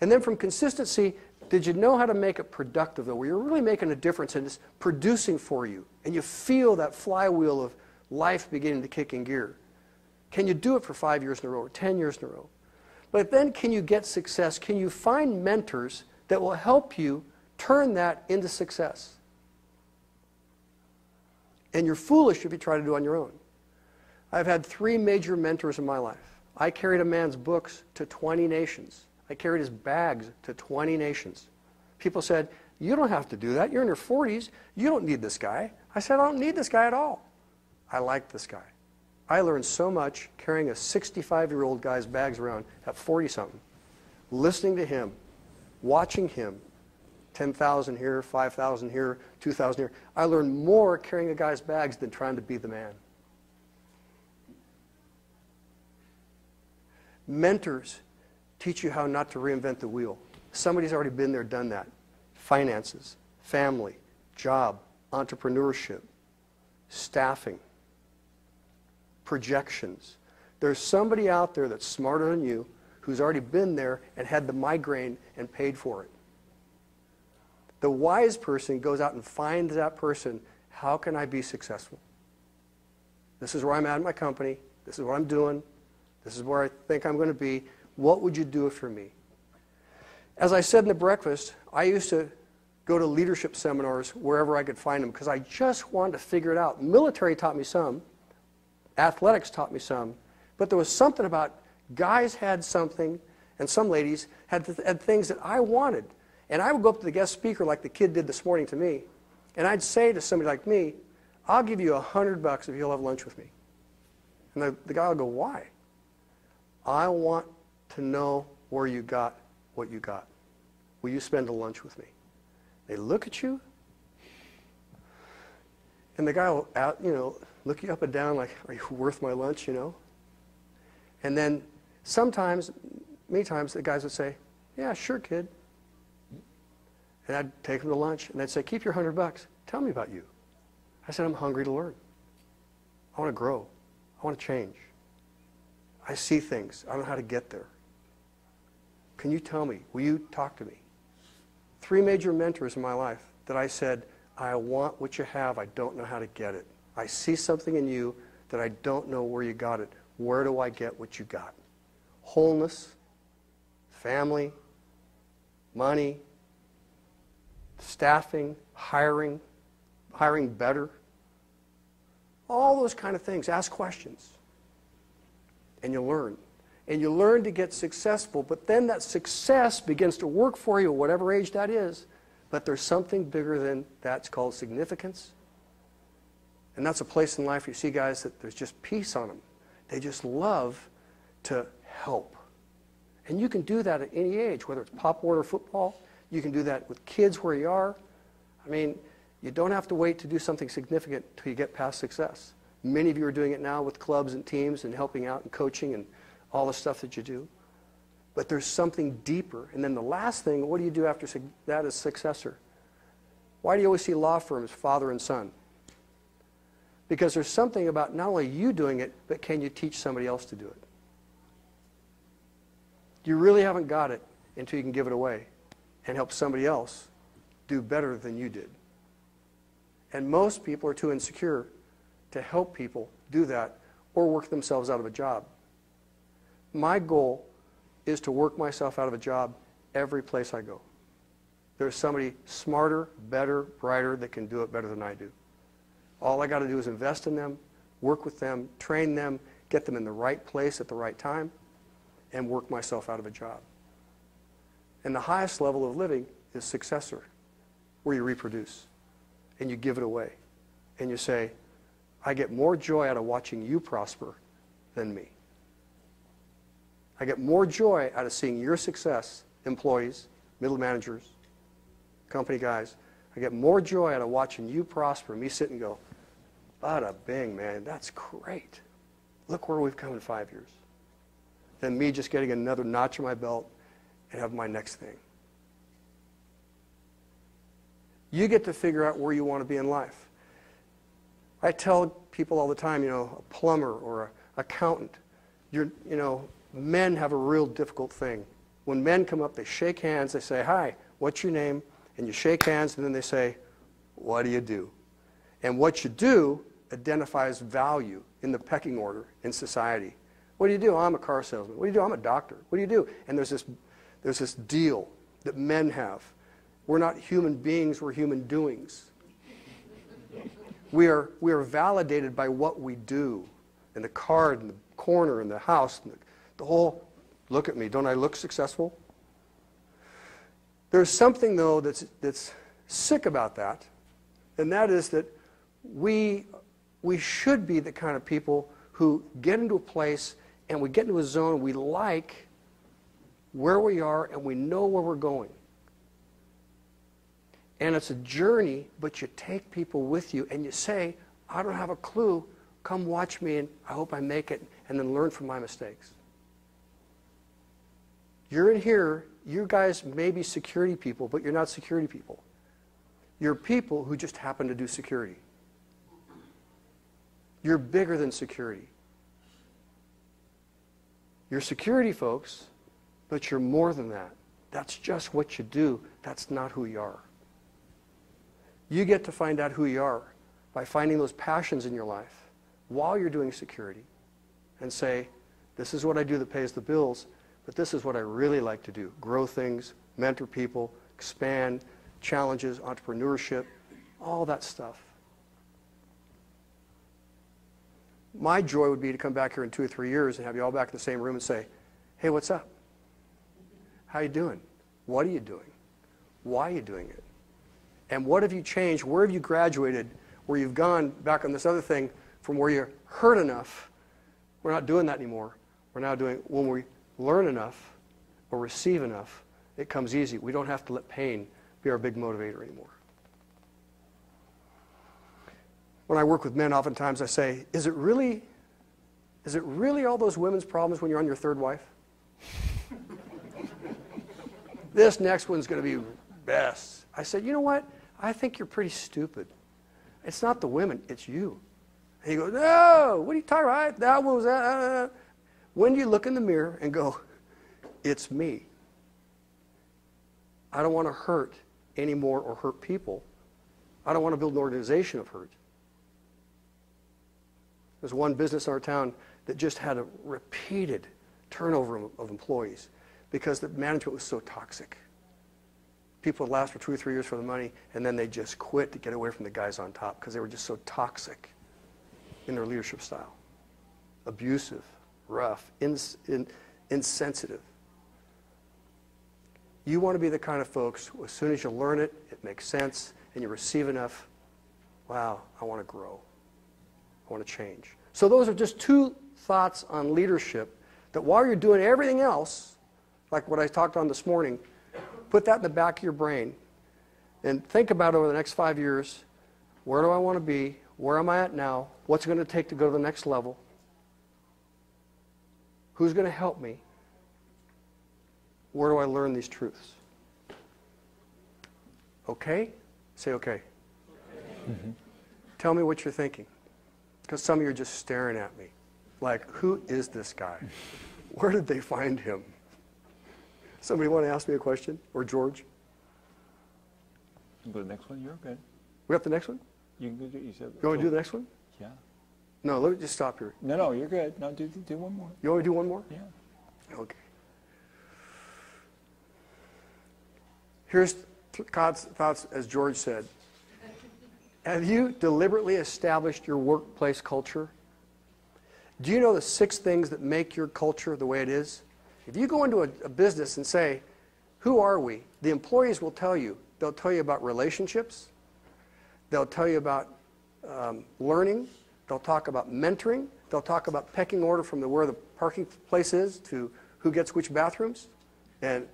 And then from consistency, did you know how to make it productive, though, where you're really making a difference and it's producing for you, and you feel that flywheel of life beginning to kick in gear? Can you do it for 5 years in a row or 10 years in a row? But then can you get success? Can you find mentors that will help you turn that into success? And you're foolish if you try to do it on your own. I've had 3 major mentors in my life. I carried a man's books to 20 nations. I carried his bags to 20 nations. People said, you don't have to do that. You're in your 40s. You don't need this guy. I said, I don't need this guy at all. I like this guy. I learned so much carrying a 65-year-old guy's bags around at 40-something, listening to him, watching him, 10,000 here, 5,000 here, 2,000 here. I learned more carrying a guy's bags than trying to be the man. Mentors teach you how not to reinvent the wheel. Somebody's already been there, done that. Finances, family, job, entrepreneurship, staffing, projections. There's somebody out there that's smarter than you who's already been there and had the migraine and paid for it. The wise person goes out and finds that person. How can I be successful? This is where I'm at in my company. This is what I'm doing. This is where I think I'm going to be. What would you do for me? As I said in the breakfast, I used to go to leadership seminars wherever I could find them because I just wanted to figure it out. Military taught me some. Athletics taught me some. But there was something about guys had something and some ladies had things that I wanted. And I would go up to the guest speaker like the kid did this morning to me, and I'd say to somebody like me, I'll give you $100 if you'll have lunch with me. And the guy will go, why? I want to know where you got what you got. Will you spend a lunch with me? They look at you, and the guy will look you up and down like, are you worth my lunch, And then sometimes, many times, the guys would say, yeah, sure, kid. And I'd take them to lunch, and they'd say, keep your $100. Tell me about you. I said, I'm hungry to learn. I want to grow. I want to change. I see things. I don't know how to get there. Can you tell me? Will you talk to me? 3 major mentors in my life that I said, I want what you have. I don't know how to get it. I see something in you that I don't know where you got it. Where do I get what you got? Wholeness, family, money, staffing, hiring better. All those kind of things. Ask questions. And you learn. And you learn to get successful, but then that success begins to work for you at whatever age that is. But there's something bigger than that's called significance. And that's a place in life you see guys that there's just peace on them. They just love to help. And you can do that at any age, whether it's Pop Warner football. You can do that with kids where you are. I mean, you don't have to wait to do something significant until you get past success. Many of you are doing it now with clubs and teams and helping out and coaching and all the stuff that you do. But there's something deeper. And then the last thing, what do you do after that as successor? Why do you always see law firms, father and son? Because there's something about not only you doing it, but can you teach somebody else to do it? You really haven't got it until you can give it away and help somebody else do better than you did. And most people are too insecure to help people do that or work themselves out of a job. My goal is to work myself out of a job every place I go. There's somebody smarter, better, brighter that can do it better than I do. All I got to do is invest in them, work with them, train them, get them in the right place at the right time, and work myself out of a job. And the highest level of living is successor, where you reproduce and you give it away. And you say, I get more joy out of watching you prosper than me. I get more joy out of seeing your success, employees, middle managers, company guys. I get more joy out of watching you prosper, me sit and go, bada bing, man, that's great. Look where we've come in 5 years. Than me just getting another notch on my belt and have my next thing. You get to figure out where you want to be in life. I tell people all the time, you know, a plumber or an accountant, men have a real difficult thing. When men come up, they shake hands, they say, hi, what's your name? And you shake hands, and then they say, what do you do? And what you do identifies value in the pecking order in society. What do you do? Oh, I'm a car salesman. What do you do? I'm a doctor. What do you do? And there's this deal that men have. We're not human beings, we're human doings. We are validated by what we do. And the card, and the corner, and the house, and the whole, look at me, don't I look successful? There's something, though, that's sick about that, and that is that we should be the kind of people who get into a place and we get into a zone we like where we are and we know where we're going. And it's a journey, but you take people with you and you say, I don't have a clue, come watch me and I hope I make it, and then learn from my mistakes. You're in here, you guys may be security people, but you're not security people. You're people who just happen to do security. You're bigger than security. You're security folks, but you're more than that. That's just what you do. That's not who you are. You get to find out who you are by finding those passions in your life while you're doing security and say, this is what I do that pays the bills, but this is what I really like to do. Grow things, mentor people, expand, challenges, entrepreneurship, all that stuff. My joy would be to come back here in 2 or 3 years and have you all back in the same room and say, hey, what's up? How you doing? What are you doing? Why are you doing it? And what have you changed? Where have you graduated? Where you've gone back on this other thing from where you're hurt enough. We're not doing that anymore. We're now doing, when we learn enough or receive enough, it comes easy. We don't have to let pain be our big motivator anymore. When I work with men, oftentimes I say, is it really all those women's problems when you're on your third wife? This next one's going to be best. I said, you know what? I think you're pretty stupid. It's not the women, it's you. And he goes, no, what are you talking about? That was that. When do you look in the mirror and go, it's me? I don't want to hurt anymore or hurt people. I don't want to build an organization of hurt. There's one business in our town that just had a repeated turnover of employees because the management was so toxic. People would last for 2 or 3 years for the money, and then they just quit to get away from the guys on top because they were just so toxic in their leadership style. Abusive, rough, insensitive. You want to be the kind of folks, as soon as you learn it, it makes sense, and you receive enough, wow, I want to grow. I want to change. So those are just 2 thoughts on leadership that while you're doing everything else, like what I talked on this morning, put that in the back of your brain and think about over the next 5 years, where do I want to be? Where am I at now? What's it going to take to go to the next level? Who's going to help me? Where do I learn these truths? Okay? Say okay. Mm-hmm. Tell me what you're thinking. Because some of you are just staring at me. Like, who is this guy? Where did they find him? Somebody want to ask me a question? Or George? Go to the next one. You're good. We got the next one? You can do. You said. You want me to do the next one? Yeah. No, let me just stop here. No, you're good. No, do one more. You want me to do one more? Yeah. Okay. Here's God's thoughts, as George said. Have you deliberately established your workplace culture? Do you know the 6 things that make your culture the way it is? If you go into a business and say, who are we? The employees will tell you. They'll tell you about relationships. They'll tell you about learning. They'll talk about mentoring. They'll talk about pecking order from where the parking place is to who gets which bathrooms and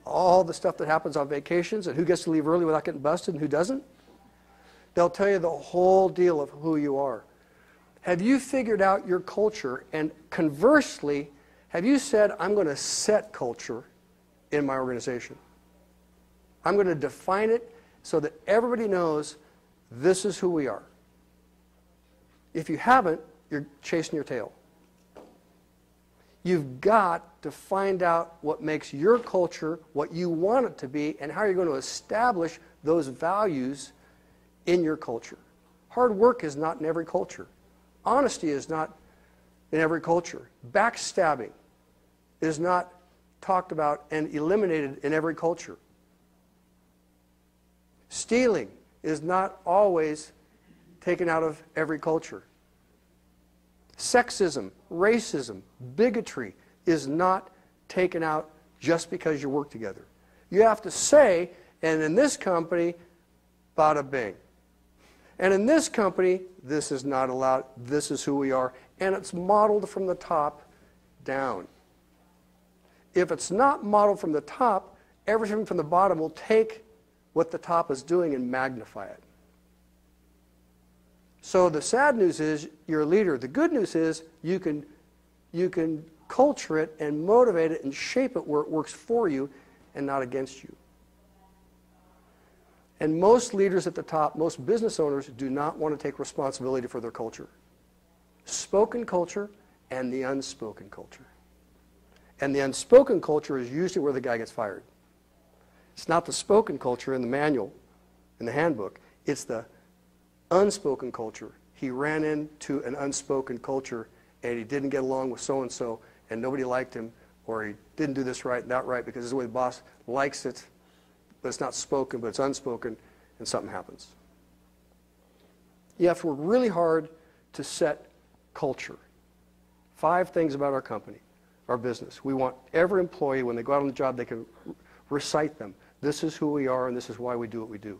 all the stuff that happens on vacations and who gets to leave early without getting busted and who doesn't. They'll tell you the whole deal of who you are. Have you figured out your culture? And conversely, have you said, I'm going to set culture in my organization? I'm going to define it so that everybody knows this is who we are. If you haven't, you're chasing your tail. You've got to find out what makes your culture what you want it to be and how you're going to establish those values in your culture. Hard work is not in every culture. Honesty is not in every culture. Backstabbing is not talked about and eliminated in every culture. Stealing is not always taken out of every culture. Sexism, racism, bigotry is not taken out just because you work together. You have to say, and in this company, bada bing. And in this company, this is not allowed, this is who we are, and it's modeled from the top down. If it's not modeled from the top, everything from the bottom will take what the top is doing and magnify it. So the sad news is you're a leader. The good news is you can culture it and motivate it and shape it where it works for you and not against you. And most leaders at the top, most business owners, do not want to take responsibility for their culture. Spoken culture and the unspoken culture. And the unspoken culture is usually where the guy gets fired. It's not the spoken culture in the manual, in the handbook. It's the unspoken culture. He ran into an unspoken culture and he didn't get along with so-and-so and nobody liked him, or he didn't do this right and that right because this is the way the boss likes it, but it's not spoken, but it's unspoken, and something happens. You have to work really hard to set culture. 5 things about our company, our business. We want every employee, when they go out on the job, they can recite them. This is who we are and this is why we do what we do.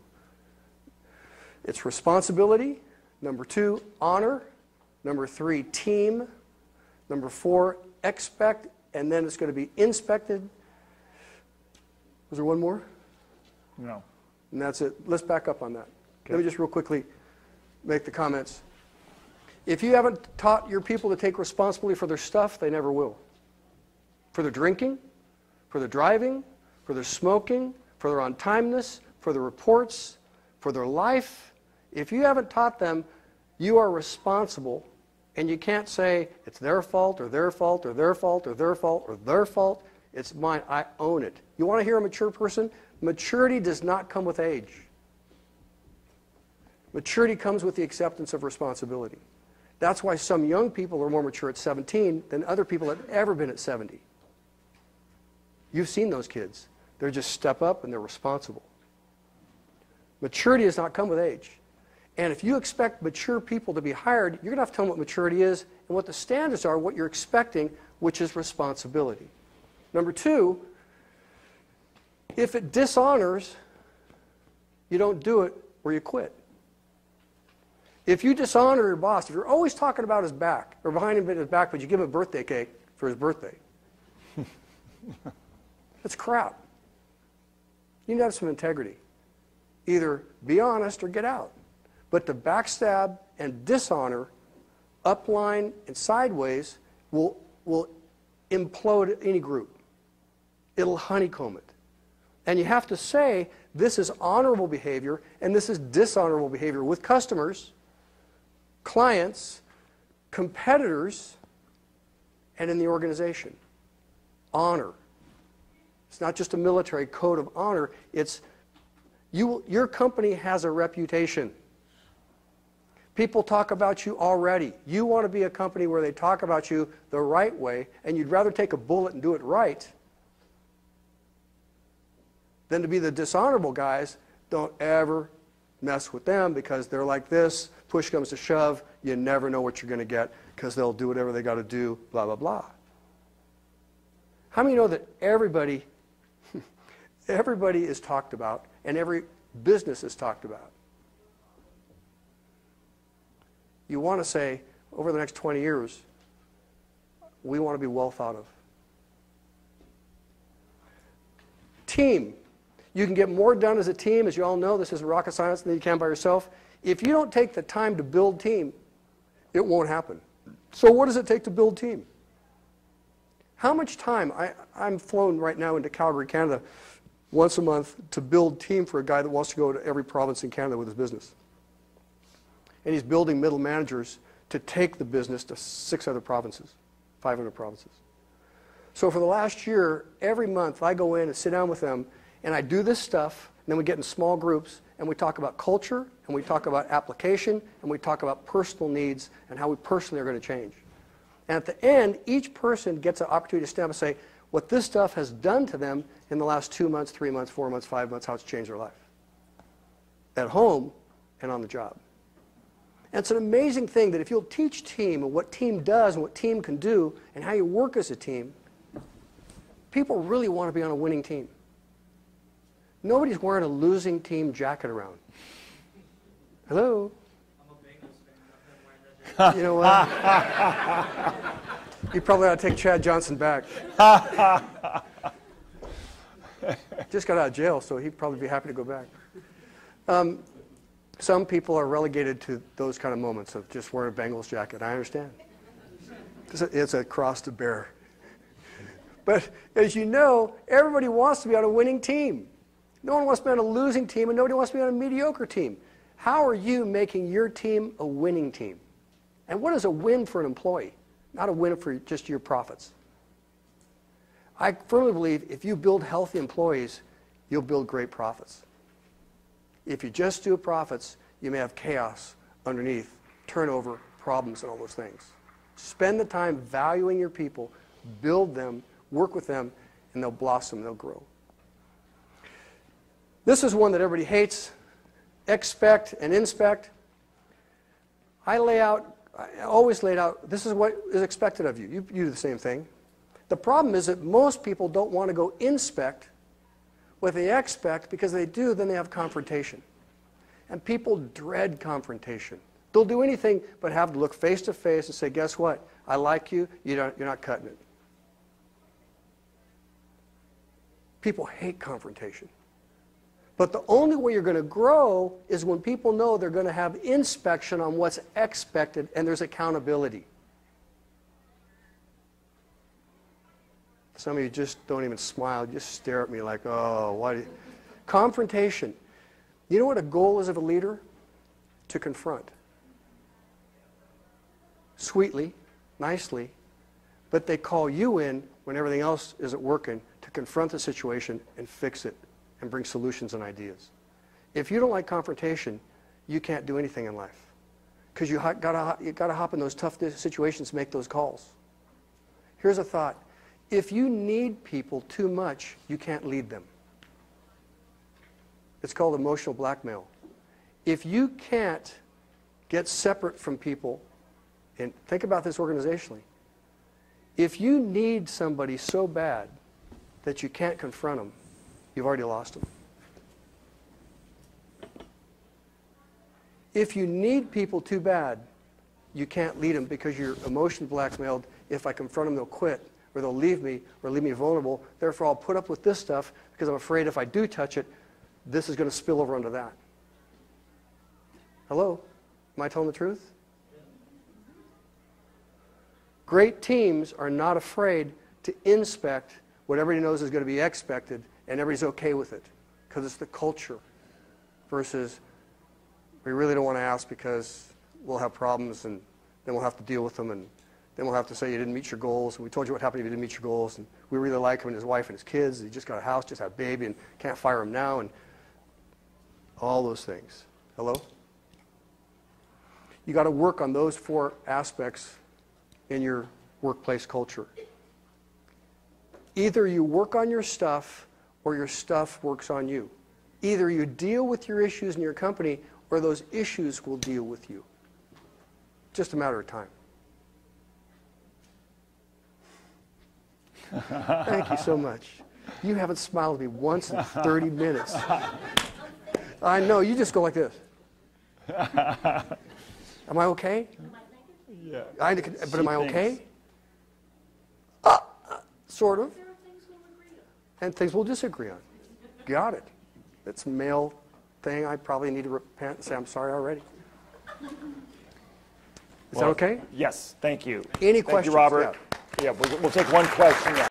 It's responsibility. Number 2, honor. Number 3, team. Number 4, expect. And then it's going to be inspected. Was there one more? No. And that's it. Let's back up on that. Okay. Let me just real quickly make the comments. If you haven't taught your people to take responsibility for their stuff, they never will. For their drinking, for their driving, for their smoking, for their untimeness, for the reports, for their life. If you haven't taught them, you are responsible, and you can't say it's their fault or their fault or their fault or their fault or their fault. It's mine. I own it. You want to hear a mature person? Maturity does not come with age. Maturity comes with the acceptance of responsibility. That's why some young people are more mature at 17 than other people have ever been at 70. You've seen those kids. They're just step up and they're responsible. Maturity does not come with age. And if you expect mature people to be hired, you're going to have to tell them what maturity is and what the standards are, what you're expecting, which is responsibility. Number two, if it dishonors, you don't do it or you quit. If you dishonor your boss, if you're always talking about his back or behind him at his back, but you give him a birthday cake for his birthday, that's crap. You need to have some integrity. Either be honest or get out. But to backstab and dishonor, upline and sideways, will implode any group. It'll honeycomb it. And you have to say, this is honorable behavior and this is dishonorable behavior with customers, clients, competitors, and in the organization. Honor. It's not just a military code of honor. It's your company has a reputation. People talk about you already. You want to be a company where they talk about you the right way, and you'd rather take a bullet and do it right than to be the dishonorable guys. Don't ever mess with them because they're like this. Push comes to shove. You never know what you're going to get because they'll do whatever they got to do, blah, blah, blah. How many know that everybody is talked about and every business is talked about? You want to say, over the next 20 years, we want to be well thought of. Team. You can get more done as a team. As you all know, this isn't rocket science, than you can by yourself. If you don't take the time to build team, it won't happen. So what does it take to build team? How much time? I'm flown right now into Calgary, Canada, once a month to build team for a guy that wants to go to every province in Canada with his business. And he's building middle managers to take the business to 6 other provinces, 500 provinces. So for the last year, every month I go in and sit down with them and I do this stuff, and then we get in small groups and we talk about culture and we talk about application and we talk about personal needs and how we personally are going to change. And at the end, each person gets an opportunity to stand up and say what this stuff has done to them in the last 2 months, 3 months, 4 months, 5 months, how it's changed their life. At home and on the job. And it's an amazing thing that if you'll teach team and what team does and what team can do and how you work as a team, people really want to be on a winning team. Nobody's wearing a losing team jacket around. Hello? You know what? You probably ought to take Chad Johnson back. Just got out of jail, so he'd probably be happy to go back. Some people are relegated to those kind of moments of just wearing a Bengals jacket. I understand. It's a cross to bear. But as you know, everybody wants to be on a winning team. No one wants to be on a losing team, and nobody wants to be on a mediocre team. How are you making your team a winning team? And what is a win for an employee? Not a win for just your profits. I firmly believe if you build healthy employees, you'll build great profits. If you just do profits, you may have chaos underneath, turnover, problems, and all those things. Spend the time valuing your people, build them, work with them, and they'll blossom, they'll grow. This is one that everybody hates, expect and inspect. I always laid out, this is what is expected of you. You do the same thing. The problem is that most people don't want to go inspect what they expect, because they do, then they have confrontation. And people dread confrontation. They'll do anything but have to look face to face and say, guess what? I like you, you're not cutting it. People hate confrontation. But the only way you're going to grow is when people know they're going to have inspection on what's expected and there's accountability. Some of you just don't even smile, just stare at me like, oh, why? Confrontation. You know what a goal is of a leader? To confront. Sweetly, nicely, but they call you in when everything else isn't working to confront the situation and fix it and bring solutions and ideas. If you don't like confrontation, you can't do anything in life because you gotta hop in those tough situations to make those calls. Here's a thought. If you need people too much, you can't lead them. It's called emotional blackmail. If you can't get separate from people, and think about this organizationally, if you need somebody so bad that you can't confront them, you've already lost them. If you need people too bad, you can't lead them because you're emotionally blackmailed. If I confront them, they'll quit, or they'll leave me, or leave me vulnerable. Therefore, I'll put up with this stuff because I'm afraid if I do touch it, this is going to spill over onto that. Hello? Am I telling the truth? Great teams are not afraid to inspect what everybody knows is going to be expected, and everybody's okay with it because it's the culture versus we really don't want to ask because we'll have problems and then we'll have to deal with them and then we'll have to say you didn't meet your goals and we told you what happened if you didn't meet your goals and we really like him and his wife and his kids. He just got a house, just had a baby and can't fire him now and all those things. Hello? You got to work on those 4 aspects in your workplace culture. Either you work on your stuff or your stuff works on you. Either you deal with your issues in your company or those issues will deal with you. Just a matter of time. Thank you so much. You haven't smiled at me once in 30 minutes. I know, you just go like this. Am I okay? Yeah. But am I okay? Sort of. And things we'll disagree on. Got it. It's a male thing. I probably need to repent and say I'm sorry already. Is that okay? Yes, thank you. Any Thank questions? you, Robert. Yeah, we'll take one question.